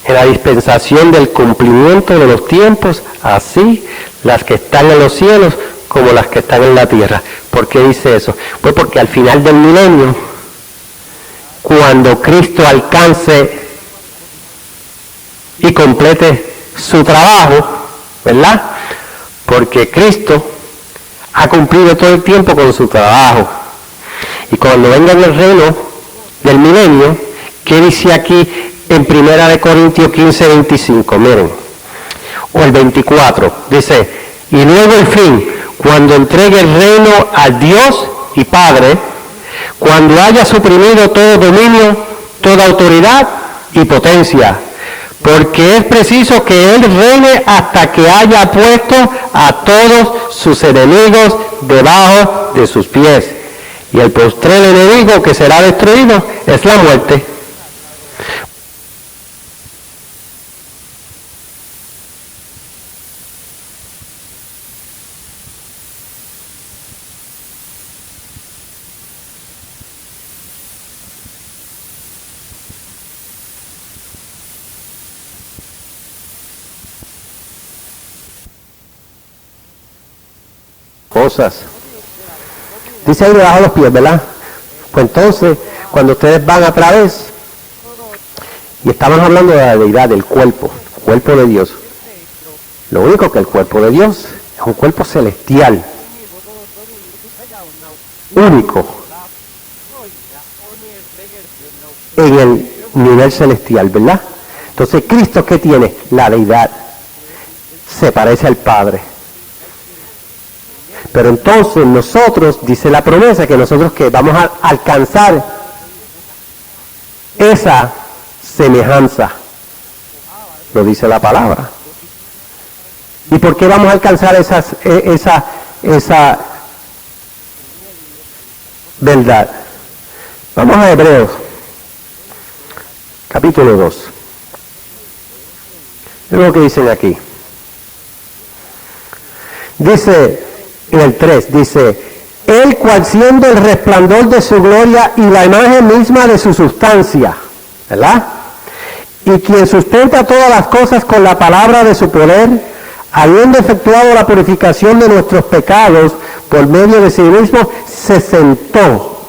en la dispensación del cumplimiento de los tiempos, así las que están en los cielos como las que están en la tierra. ¿Por qué dice eso? Pues porque al final del milenio, cuando Cristo alcance y complete su trabajo, ¿verdad? Porque Cristo ha cumplido todo el tiempo con su trabajo. Y cuando venga en el reino del milenio, ¿qué dice aquí en 1 Corintios 15, 25? Miren, o el 24, dice, y luego el fin, cuando entregue el reino a Dios y Padre, cuando haya suprimido todo dominio, toda autoridad y potencia, porque es preciso que Él reine hasta que haya puesto a todos sus enemigos debajo de sus pies. Y el postrer enemigo que será destruido es la muerte. Cosas. Dice ahí debajo de los pies, ¿verdad? Pues entonces, cuando ustedes van a través, y estamos hablando de la deidad, del cuerpo de Dios. Lo único que el cuerpo de Dios es un cuerpo celestial, único, en el nivel celestial, ¿verdad? Entonces, ¿Cristo qué tiene? La deidad. Se parece al Padre. Pero entonces nosotros, dice la promesa, que nosotros que vamos a alcanzar esa semejanza. Lo dice la palabra. ¿Y por qué vamos a alcanzar esa verdad? Vamos a Hebreos, capítulo 2. Es lo que dicen aquí. Dice, en el 3, dice, Él cual siendo el resplandor de su gloria y la imagen misma de su sustancia, ¿verdad? Y quien sustenta todas las cosas con la palabra de su poder, habiendo efectuado la purificación de nuestros pecados por medio de sí mismo, se sentó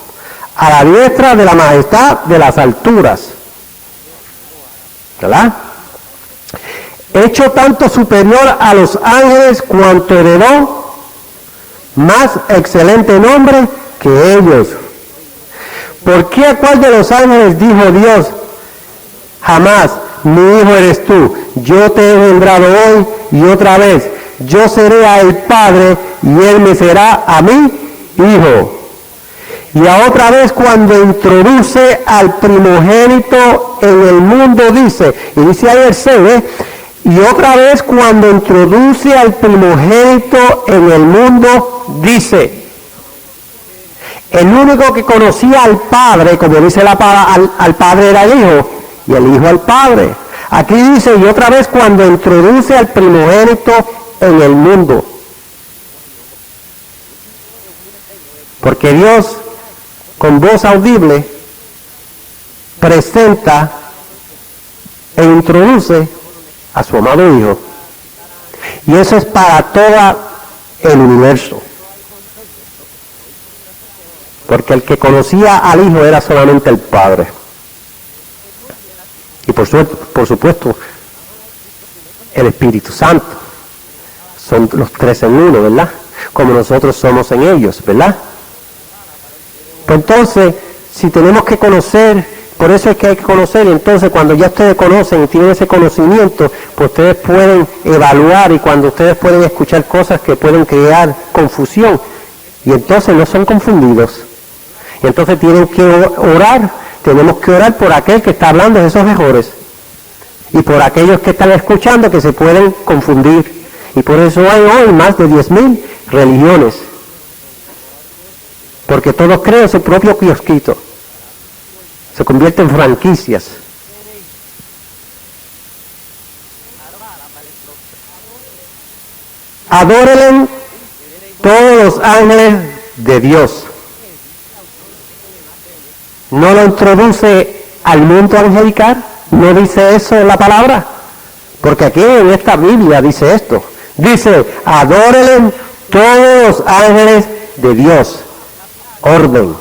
a la diestra de la majestad de las alturas, ¿verdad? Hecho tanto superior a los ángeles cuanto heredó más excelente nombre que ellos. ¿Por qué a cuál de los ángeles dijo Dios? Jamás, mi hijo eres tú, yo te he engendrado hoy y otra vez, yo seré a el Padre y él me será a mí hijo. Y a otra vez cuando introduce al primogénito en el mundo dice, y dice ahí el 6, y otra vez cuando introduce al primogénito en el mundo dice, el único que conocía al Padre, como dice la palabra, al Padre era el Hijo, y el Hijo al Padre. Aquí dice, y otra vez cuando introduce al primogénito en el mundo. Porque Dios, con voz audible, presenta e introduce a su amado Hijo. Y eso es para todo el universo. Porque el que conocía al Hijo era solamente el Padre. Y por supuesto, el Espíritu Santo. Son los tres en uno, ¿verdad? Como nosotros somos en ellos, ¿verdad? Pues entonces, si tenemos que conocer, por eso es que hay que conocer, y entonces cuando ya ustedes conocen y tienen ese conocimiento, pues ustedes pueden evaluar, y cuando ustedes pueden escuchar cosas que pueden crear confusión, y entonces no son confundidos. Y entonces tienen que orar, tenemos que orar por aquel que está hablando de esos errores, y por aquellos que están escuchando que se pueden confundir. Y por eso hay hoy más de 10,000 religiones, porque todos creen su propio kiosquito. Se convierte en franquicias. Adórenle todos los ángeles de Dios. No lo introduce al mundo angelical, ¿No dice eso en la palabra? Porque aquí en esta Biblia dice esto. Dice, adórenle todos los ángeles de Dios. Orden.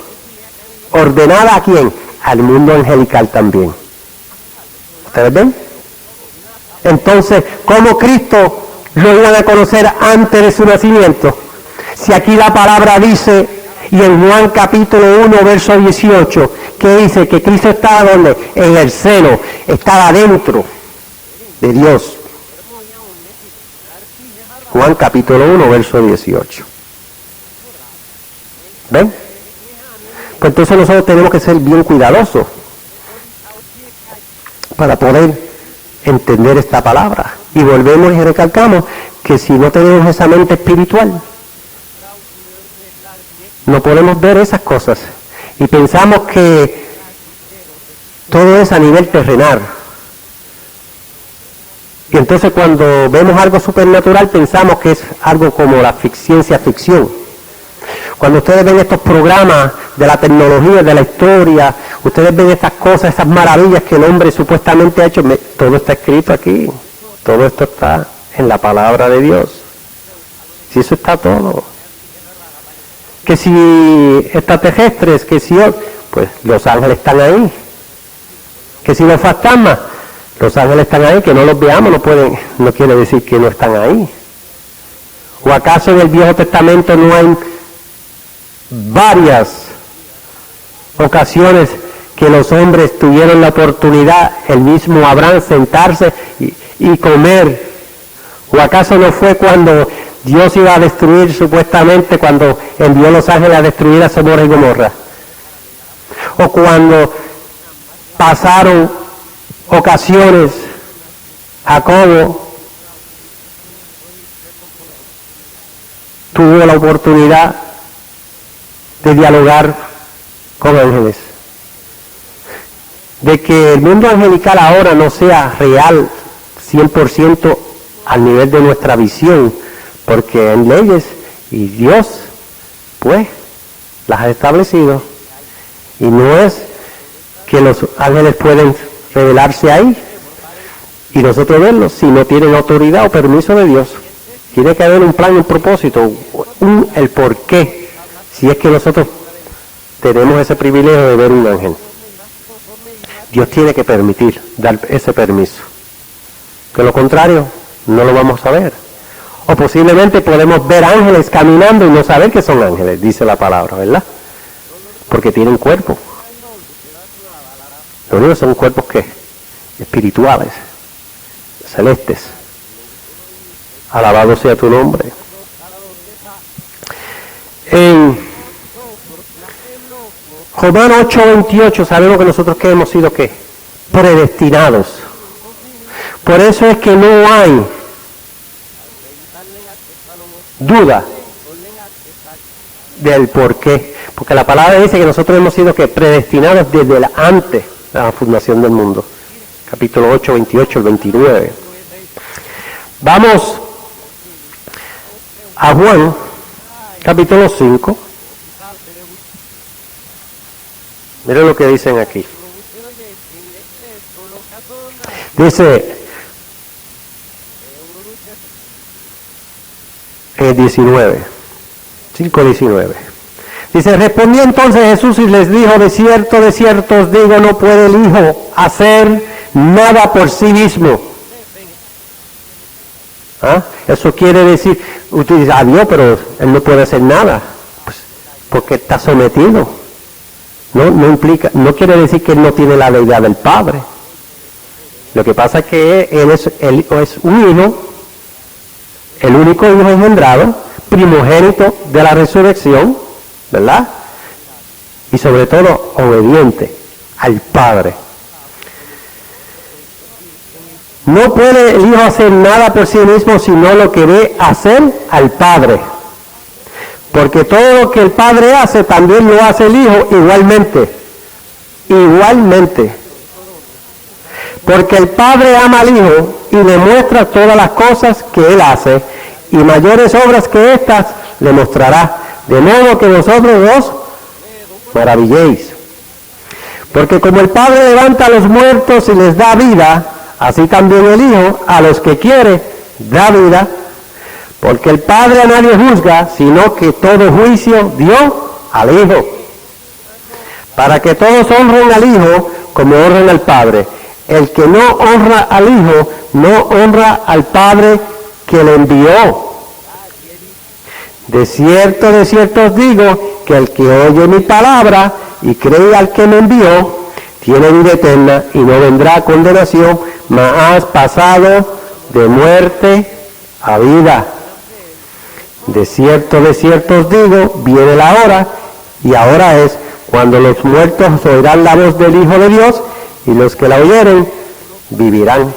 ¿Ordenada a quién? Al mundo angelical también. ¿Ustedes ven? Entonces, ¿cómo Cristo lo iban a conocer antes de su nacimiento? Si aquí la palabra dice, y en Juan capítulo 1, verso 18, que dice que Cristo estaba donde? En el seno, estaba dentro de Dios. Juan capítulo 1, verso 18. ¿Ven? Pues entonces nosotros tenemos que ser bien cuidadosos para poder entender esta palabra. Y volvemos y recalcamos que si no tenemos esa mente espiritual, no podemos ver esas cosas. Y pensamos que todo es a nivel terrenal. Y entonces cuando vemos algo supernatural pensamos que es algo como la ciencia ficción. Cuando ustedes ven estos programas de la tecnología, de la historia, ustedes ven estas cosas, esas maravillas que el hombre supuestamente ha hecho, todo está escrito aquí, todo esto está en la palabra de Dios. Si eso está todo. Que si extraterrestres, que si, pues los ángeles están ahí. Que si los fantasmas, los ángeles están ahí, que no los veamos, no quiere decir que no están ahí. ¿O acaso en el Viejo Testamento no hay varias ocasiones que los hombres tuvieron la oportunidad, el mismo Abraham, sentarse y comer? ¿O acaso no fue cuando Dios iba a destruir, supuestamente, cuando envió a los ángeles a destruir a Sodoma y Gomorra? ¿O cuando pasaron ocasiones, Jacobo tuvo la oportunidad de dialogar con ángeles? De que el mundo angelical ahora no sea real 100% al nivel de nuestra visión, porque hay leyes y Dios pues las ha establecido, y no es que los ángeles pueden revelarse ahí y nosotros verlos si no tienen autoridad o permiso de Dios. Tiene que haber un plan, un propósito, el por qué, si es que nosotros tenemos ese privilegio de ver un ángel. Dios tiene que permitir, dar ese permiso. De lo contrario, no lo vamos a ver. O posiblemente podemos ver ángeles caminando y no saber que son ángeles, dice la palabra, ¿verdad? Porque tienen cuerpo. Lo único son cuerpos que espirituales, celestes. Alabado sea tu nombre. En Romanos 8:28 sabemos que nosotros que hemos sido ¿qué? Predestinados. Por eso es que no hay duda del por qué. Porque la palabra dice que nosotros hemos sido ¿qué? Predestinados desde antes de la fundación del mundo. Capítulo 8, 28 al 29. Vamos a Juan, capítulo 5. Miren lo que dicen aquí. Dice 19, 5:19. Dice, respondió entonces Jesús y les dijo, de cierto os digo, no puede el Hijo hacer nada por sí mismo. ¿Ah? Eso quiere decir, usted dice, Dios, pero Él no puede hacer nada, pues, porque está sometido. No implica, no quiere decir que Él no tiene la deidad del Padre. Lo que pasa es que Él es un hijo, el único hijo engendrado, primogénito de la resurrección, ¿verdad? Y sobre todo obediente al Padre. No puede el Hijo hacer nada por sí mismo, sino lo que ve hacer al Padre. Porque todo lo que el Padre hace, también lo hace el Hijo igualmente. Igualmente. Porque el Padre ama al Hijo y le muestra todas las cosas que Él hace, y mayores obras que estas le mostrará, de modo que vosotros os maravilléis. Porque como el Padre levanta a los muertos y les da vida, así también el Hijo a los que quiere da vida. Porque el Padre a nadie juzga, sino que todo juicio dio al Hijo, para que todos honren al Hijo como honran al Padre. El que no honra al Hijo, no honra al Padre que le envió. De cierto os digo, que el que oye mi palabra y cree al que me envió, tiene vida eterna y no vendrá a condenación, mas has pasado de muerte a vida. De cierto os digo, viene la hora, y ahora es, cuando los muertos oirán la voz del Hijo de Dios, y los que la oyeren vivirán.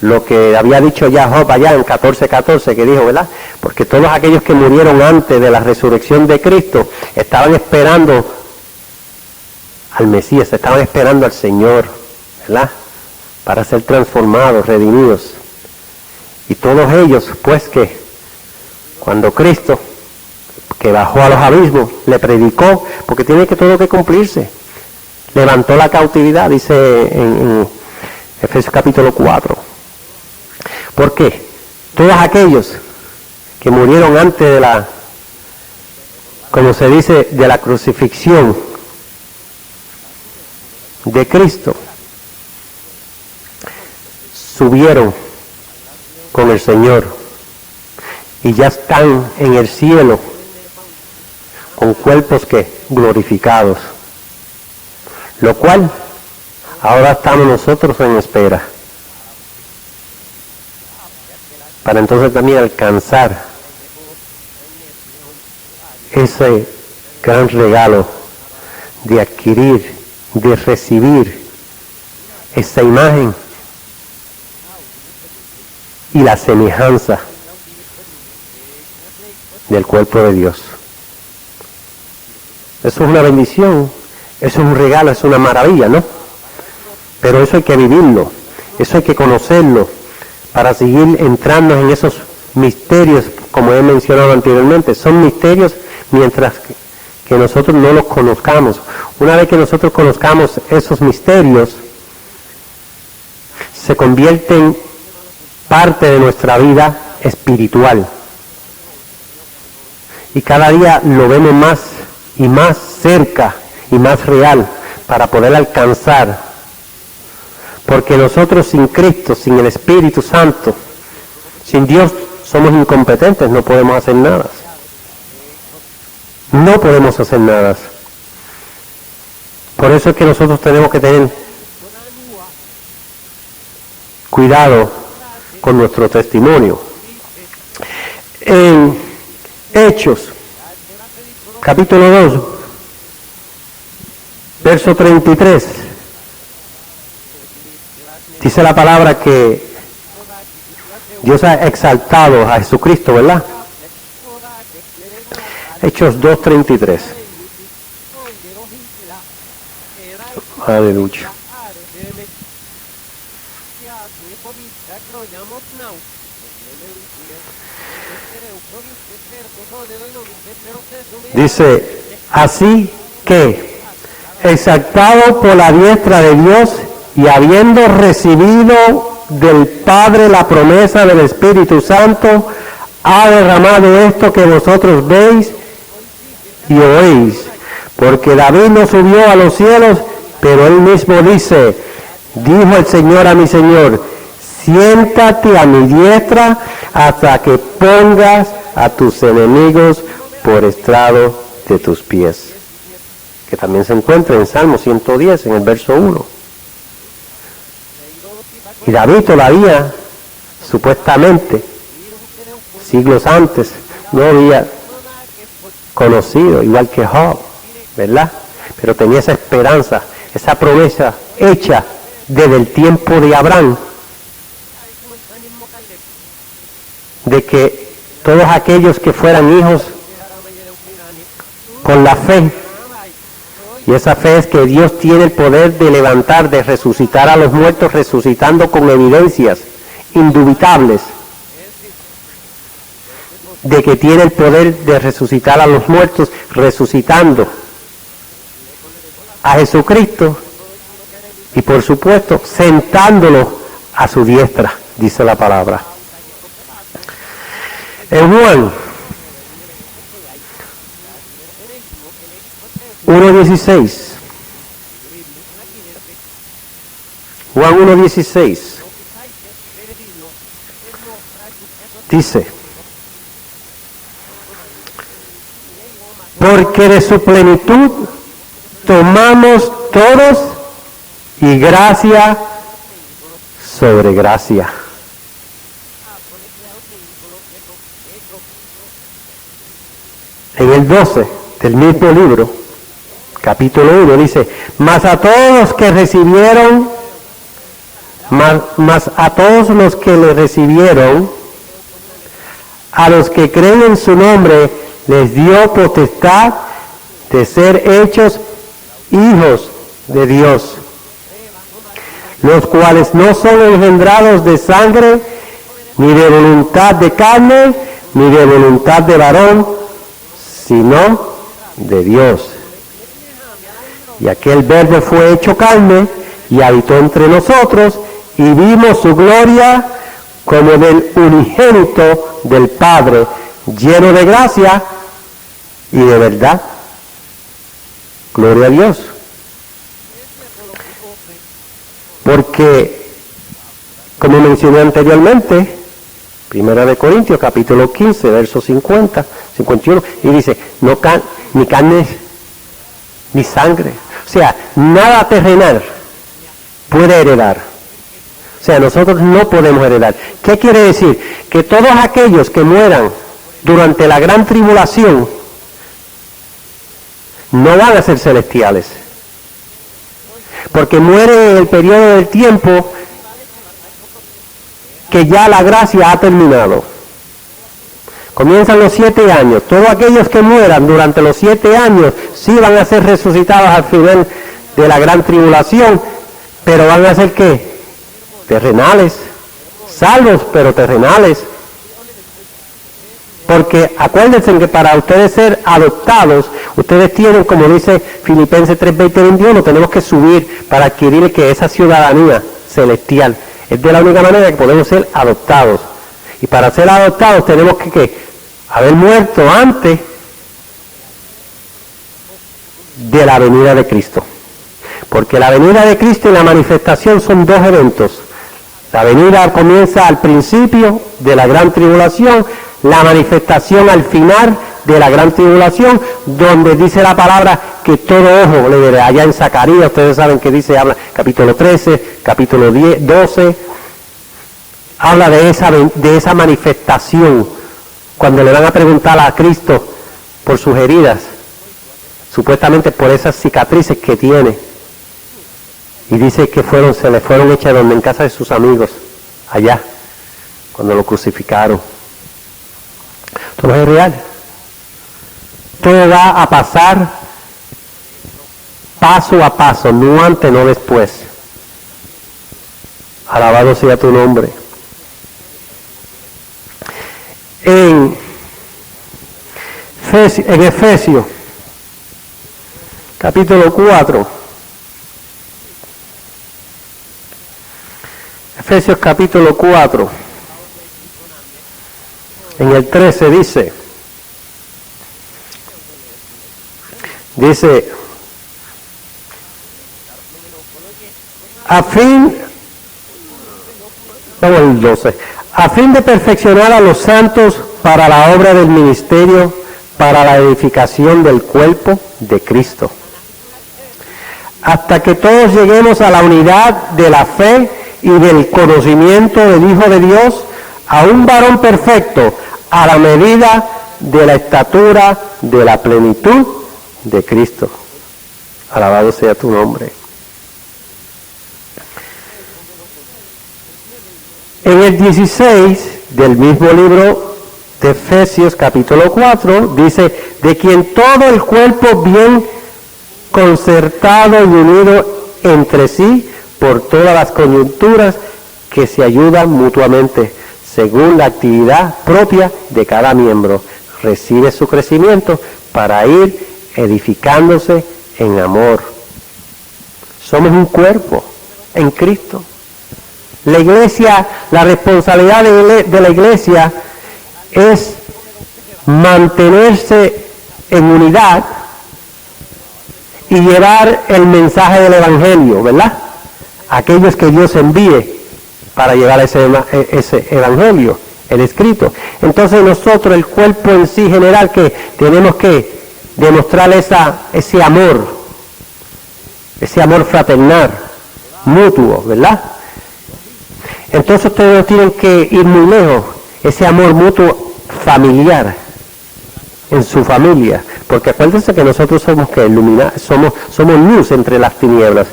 Lo que había dicho ya Job allá en 14:14, que dijo, ¿verdad? Porque todos aquellos que murieron antes de la resurrección de Cristo estaban esperando al Mesías, estaban esperando al Señor, ¿verdad? Para ser transformados, redimidos. Y todos ellos, pues que cuando Cristo, que bajó a los abismos, le predicó, porque tiene que todo que cumplirse, levantó la cautividad, dice en Efesios capítulo 4. ¿Por qué? Todos aquellos que murieron antes de la, como se dice, de la crucifixión de Cristo, subieron con el Señor y ya están en el cielo con cuerpos que glorificados, lo cual ahora estamos nosotros en espera para entonces también alcanzar ese gran regalo de adquirir, de recibir esa imagen y la semejanza del cuerpo de Dios. Eso es una bendición, eso es un regalo, es una maravilla, ¿no? Pero eso hay que vivirlo, eso hay que conocerlo, para seguir entrando en esos misterios, como he mencionado anteriormente. Son misterios mientras que nosotros no los conozcamos. Una vez que nosotros conozcamos esos misterios, se convierten parte de nuestra vida espiritual. Y cada día lo vemos más y más cerca y más real para poder alcanzar. Porque nosotros sin Cristo, sin el Espíritu Santo, sin Dios, somos incompetentes, no podemos hacer nada. No podemos hacer nada. Por eso es que nosotros tenemos que tener cuidado con nuestro testimonio. En Hechos, capítulo 2, verso 33, dice la palabra que Dios ha exaltado a Jesucristo, ¿verdad? Hechos 2:33. Aleluya. Dice, así que, exaltado por la diestra de Dios y habiendo recibido del Padre la promesa del Espíritu Santo, ha derramado esto que vosotros veis y oís. Porque David no subió a los cielos, pero él mismo dice, dijo el Señor a mi Señor, siéntate a mi diestra hasta que pongas a tus enemigos por estrado de tus pies. Que también se encuentra en Salmo 110, en el verso 1. Y David todavía, supuestamente, siglos antes, no había conocido, igual que Job, ¿verdad? Pero tenía esa esperanza, esa promesa hecha desde el tiempo de Abraham, de que todos aquellos que fueran hijos con la fe, y esa fe es que Dios tiene el poder de levantar, de resucitar a los muertos, resucitando con evidencias indubitables de que tiene el poder de resucitar a los muertos, resucitando a Jesucristo y por supuesto sentándolo a su diestra, dice la palabra. En Juan 1:16, Juan 1:16 dice: porque de su plenitud tomamos todos y gracia sobre gracia. En el 12 del mismo libro, capítulo 1, dice: mas a todos los que recibieron, mas a todos los que le recibieron, a los que creen en su nombre, les dio potestad de ser hechos hijos de Dios, los cuales no son engendrados de sangre, ni de voluntad de carne, ni de voluntad de varón, sino de Dios. Y aquel Verbo fue hecho carne y habitó entre nosotros, y vimos su gloria como del unigénito del Padre, lleno de gracia y de verdad. Gloria a Dios. Porque, como mencioné anteriormente, 1 Corintios capítulo 15, versos 50, 51, y dice: no ni carne ni sangre. O sea, nada terrenal puede heredar. O sea, nosotros no podemos heredar. ¿Qué quiere decir? Que todos aquellos que mueran durante la gran tribulación no van a ser celestiales. Porque mueren en el periodo del tiempo que ya la gracia ha terminado. Comienzan los 7 años. Todos aquellos que mueran durante los 7 años sí van a ser resucitados al final de la gran tribulación, pero van a ser ¿qué? Terrenales. Salvos, pero terrenales. Porque acuérdense que para ustedes ser adoptados, ustedes tienen, como dice Filipenses 3:20-21, tenemos que subir para adquirir que esa ciudadanía celestial. Es de la única manera que podemos ser adoptados. Y para ser adoptados tenemos que haber muerto antes de la venida de Cristo. Porque la venida de Cristo y la manifestación son dos eventos. La venida comienza al principio de la gran tribulación, la manifestación al final de la gran tribulación, donde dice la palabra que todo ojo le verá. Allá en Zacarías, ustedes saben que dice, habla capítulo 13, capítulo 12, habla de esa manifestación, cuando le van a preguntar a Cristo por sus heridas, supuestamente por esas cicatrices que tiene, y dice que se le fueron hechas donde en casa de sus amigos, allá, cuando lo crucificaron. Esto no es real. Todo va a pasar paso a paso, no antes, no después. Alabado sea tu nombre. En Efesios, capítulo 4, Efesios capítulo 4, en el 13 dice, a fin de perfeccionar a los santos para la obra del ministerio, para la edificación del cuerpo de Cristo, hasta que todos lleguemos a la unidad de la fe y del conocimiento del Hijo de Dios, a un varón perfecto, a la medida de la estatura de la plenitud de Cristo. Alabado sea tu nombre. En el 16 del mismo libro de Efesios capítulo 4 dice: de quien todo el cuerpo bien concertado y unido entre sí por todas las coyunturas que se ayudan mutuamente según la actividad propia de cada miembro, recibe su crecimiento para ir edificándose en amor Somos un cuerpo en Cristo. La iglesia, la responsabilidad de la iglesia es mantenerse en unidad y llevar el mensaje del Evangelio, ¿verdad? Aquellos que Dios envíe para llevar ese Evangelio, el escrito. Entonces nosotros, el cuerpo en sí general, que tenemos que demostrar ese amor fraternal, mutuo, ¿verdad? Entonces ustedes no tienen que ir muy lejos, ese amor mutuo familiar, en su familia, porque acuérdense que nosotros somos somos luz entre las tinieblas,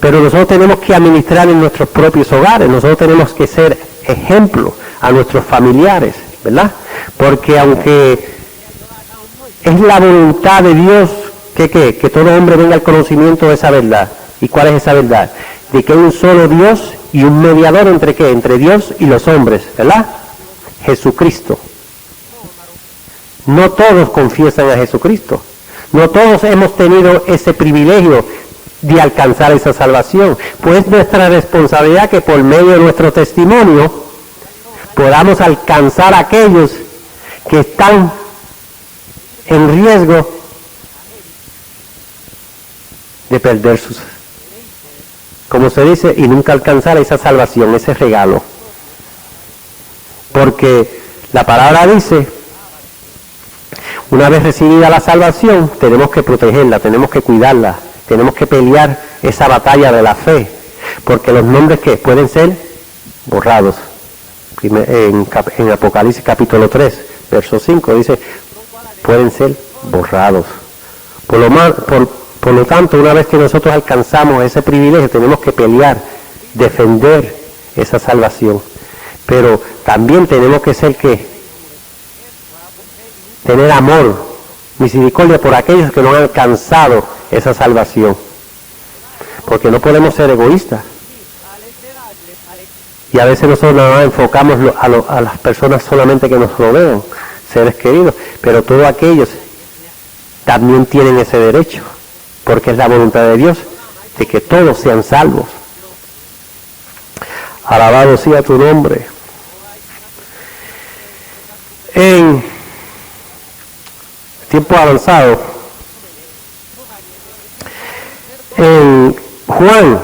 pero nosotros tenemos que administrar en nuestros propios hogares, nosotros tenemos que ser ejemplo a nuestros familiares, ¿verdad? Porque aunque es la voluntad de Dios que todo hombre venga al conocimiento de esa verdad. ¿Y cuál es esa verdad? De que hay un solo Dios y un mediador entre ¿qué? Entre Dios y los hombres, ¿verdad? Jesucristo. No todos confiesan a Jesucristo. No todos hemos tenido ese privilegio de alcanzar esa salvación. Pues es nuestra responsabilidad que por medio de nuestro testimonio podamos alcanzar a aquellos que están en riesgo de perder como se dice, y nunca alcanzar esa salvación, ese regalo. Porque la palabra dice, una vez recibida la salvación, tenemos que protegerla, tenemos que cuidarla, tenemos que pelear esa batalla de la fe, porque los nombres que pueden ser borrados. En Apocalipsis capítulo 3, verso 5, dice, pueden ser borrados. Por lo tanto, una vez que nosotros alcanzamos ese privilegio, tenemos que pelear, defender esa salvación. Pero también tenemos que tener amor, misericordia por aquellos que no han alcanzado esa salvación. Porque no podemos ser egoístas. Y a veces nosotros nada más enfocamos a las personas solamente que nos rodean, seres queridos, pero todos aquellos también tienen ese derecho, porque es la voluntad de Dios de que todos sean salvos. Alabado sea tu nombre. En tiempo avanzado, en Juan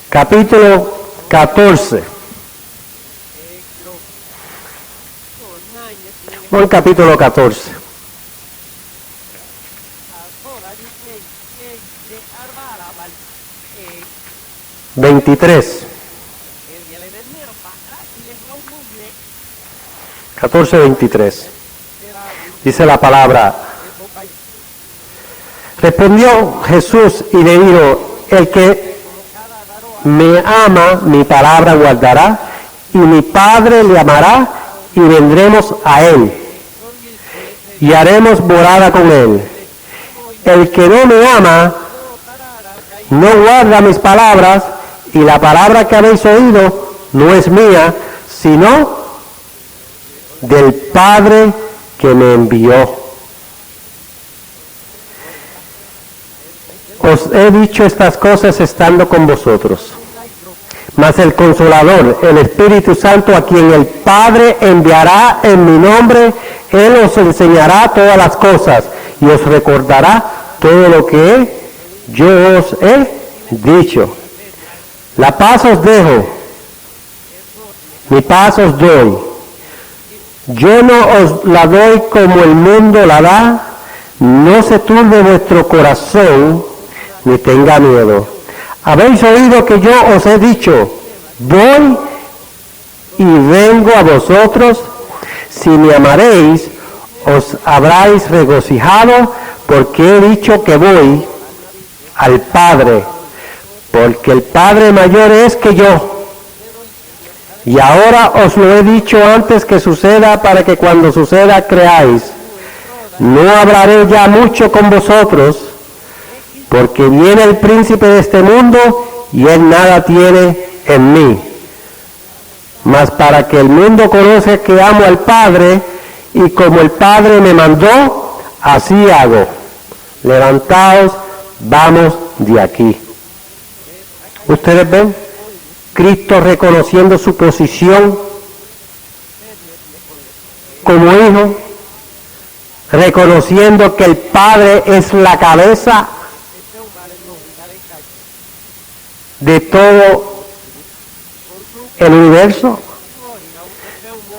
capítulo 14, Juan capítulo 14, (23) 14:23. Dice la palabra: respondió Jesús y le dijo, el que me ama, mi palabra guardará, y mi Padre le amará, y vendremos a él, y haremos morada con él. El que no me ama, no guarda mis palabras, y la palabra que habéis oído no es mía, sino del Padre que me envió. Os he dicho estas cosas estando con vosotros. Mas el Consolador, el Espíritu Santo, a quien el Padre enviará en mi nombre, Él os enseñará todas las cosas y os recordará todo lo que yo os he dicho. La paz os dejo, mi paz os doy. Yo no os la doy como el mundo la da. No se turbe vuestro corazón, ni tenga miedo. Habéis oído que yo os he dicho, voy y vengo a vosotros. Si me amaréis, os habráis regocijado, porque he dicho que voy al Padre, porque el Padre mayor es que yo. Y ahora os lo he dicho antes que suceda, para que cuando suceda creáis. No hablaré ya mucho con vosotros, porque viene el príncipe de este mundo, y él nada tiene en mí. Mas para que el mundo conozca que amo al Padre, y como el Padre me mandó, así hago. levantaos, vamos de aquí. ¿Ustedes ven? Cristo reconociendo su posición como hijo, reconociendo que el Padre es la cabeza de todo el universo.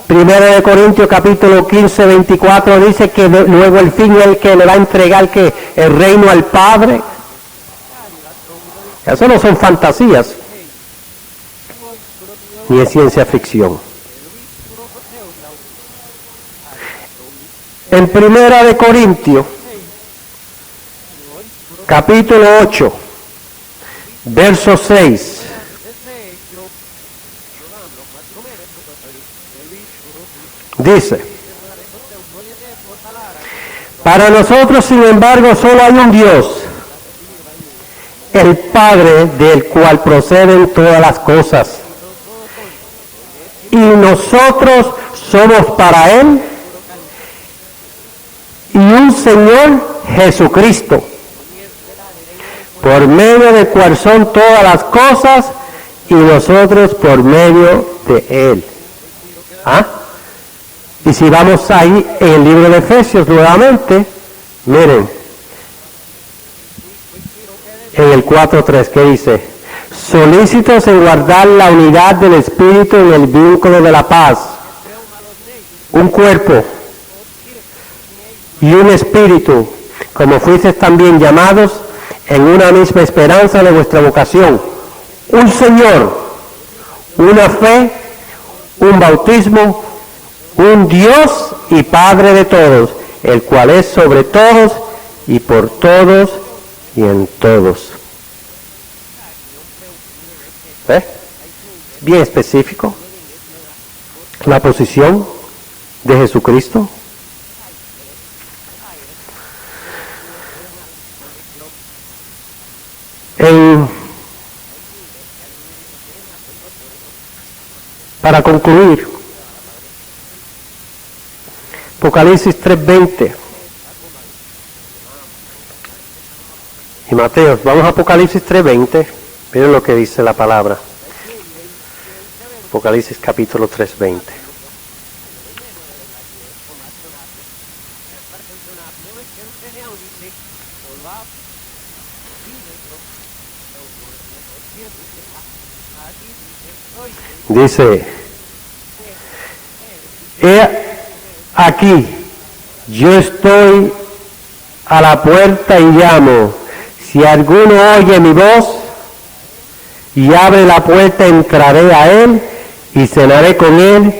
Primero de Corintios capítulo 15, 24 dice que luego el fin es el que le va a entregar que el reino al Padre. Eso no son fantasías, ni es ciencia ficción. En Primera de Corintios, capítulo 8, verso 6, dice: para nosotros, sin embargo, solo hay un Dios, el Padre, del cual proceden todas las cosas, y nosotros somos para Él, y un Señor Jesucristo, por medio del cual son todas las cosas, y nosotros por medio de Él. ¿Ah? Y si vamos ahí en el libro de Efesios nuevamente, miren, en el 4.3, ¿qué dice? Solícitos en guardar la unidad del Espíritu en el vínculo de la paz. Un cuerpo y un espíritu, como fuisteis también llamados en una misma esperanza de vuestra vocación. Un Señor, una fe, un bautismo, un Dios y Padre de todos, el cual es sobre todos y por todos y en todos. ¿Ves? Bien específico la posición de Jesucristo. Para concluir, Apocalipsis 3:20 y Mateo, vamos a Apocalipsis 3:20, miren lo que dice la palabra. Apocalipsis capítulo 3:20. Dice: he aquí, yo estoy a la puerta y llamo. Si alguno oye mi voz y abre la puerta, entraré a él y cenaré con él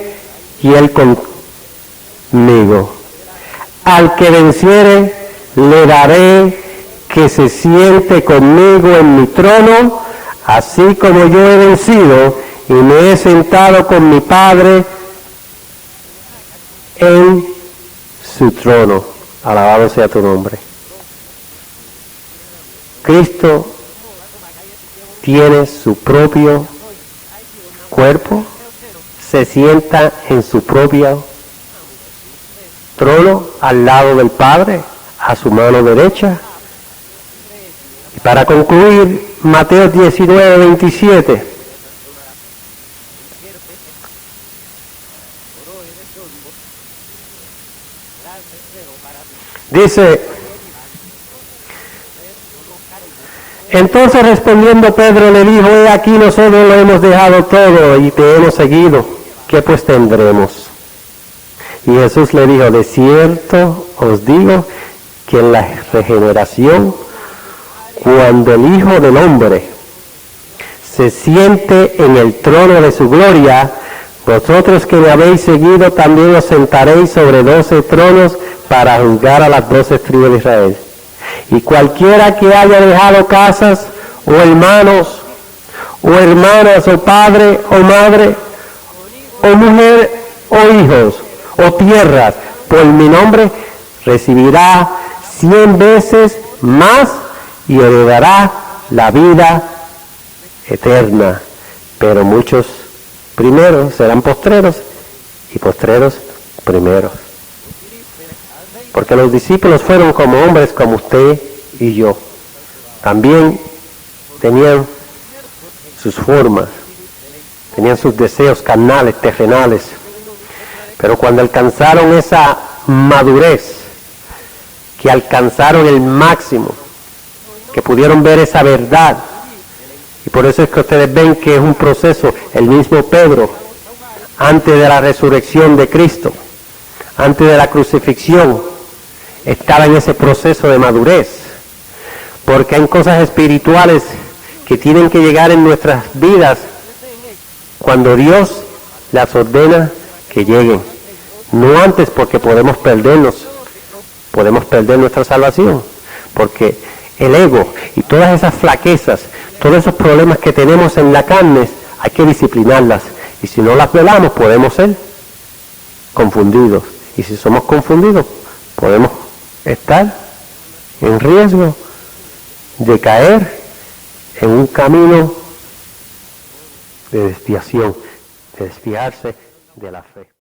y él conmigo. Al que venciere, le daré que se siente conmigo en mi trono, así como yo he vencido y me he sentado con mi Padre en su trono. Alabado sea tu nombre. Cristo tiene su propio cuerpo, se sienta en su propio trono al lado del Padre, a su mano derecha. Y para concluir, Mateo 19:27. Dice: entonces respondiendo Pedro le dijo: he aquí, nosotros lo hemos dejado todo y te hemos seguido, ¿qué pues tendremos? Y Jesús le dijo: de cierto os digo que en la regeneración, cuando el Hijo del Hombre se siente en el trono de su gloria, vosotros que me habéis seguido también os sentaréis sobre 12 tronos para juzgar a las 12 tribus de Israel. Y cualquiera que haya dejado casas, o hermanos, o hermanas, o padre, o madre, o mujer, o hijos, o tierras, por mi nombre, recibirá 100 veces más y heredará la vida eterna. Pero muchos primeros serán postreros, y postreros primeros. Porque los discípulos fueron como hombres como usted y yo. También tenían sus formas, tenían sus deseos carnales, terrenales. Pero cuando alcanzaron esa madurez, que alcanzaron el máximo, que pudieron ver esa verdad, y por eso es que ustedes ven que es un proceso. El mismo Pedro, antes de la resurrección de Cristo, antes de la crucifixión, estaba en ese proceso de madurez, porque hay cosas espirituales que tienen que llegar en nuestras vidas cuando Dios las ordena que lleguen, no antes, porque podemos perder nuestra salvación, porque el ego y todas esas flaquezas, todos esos problemas que tenemos en la carne, hay que disciplinarlas, y si no las velamos podemos ser confundidos, y si somos confundidos podemos estar en riesgo de caer en un camino de desviación, de desviarse de la fe.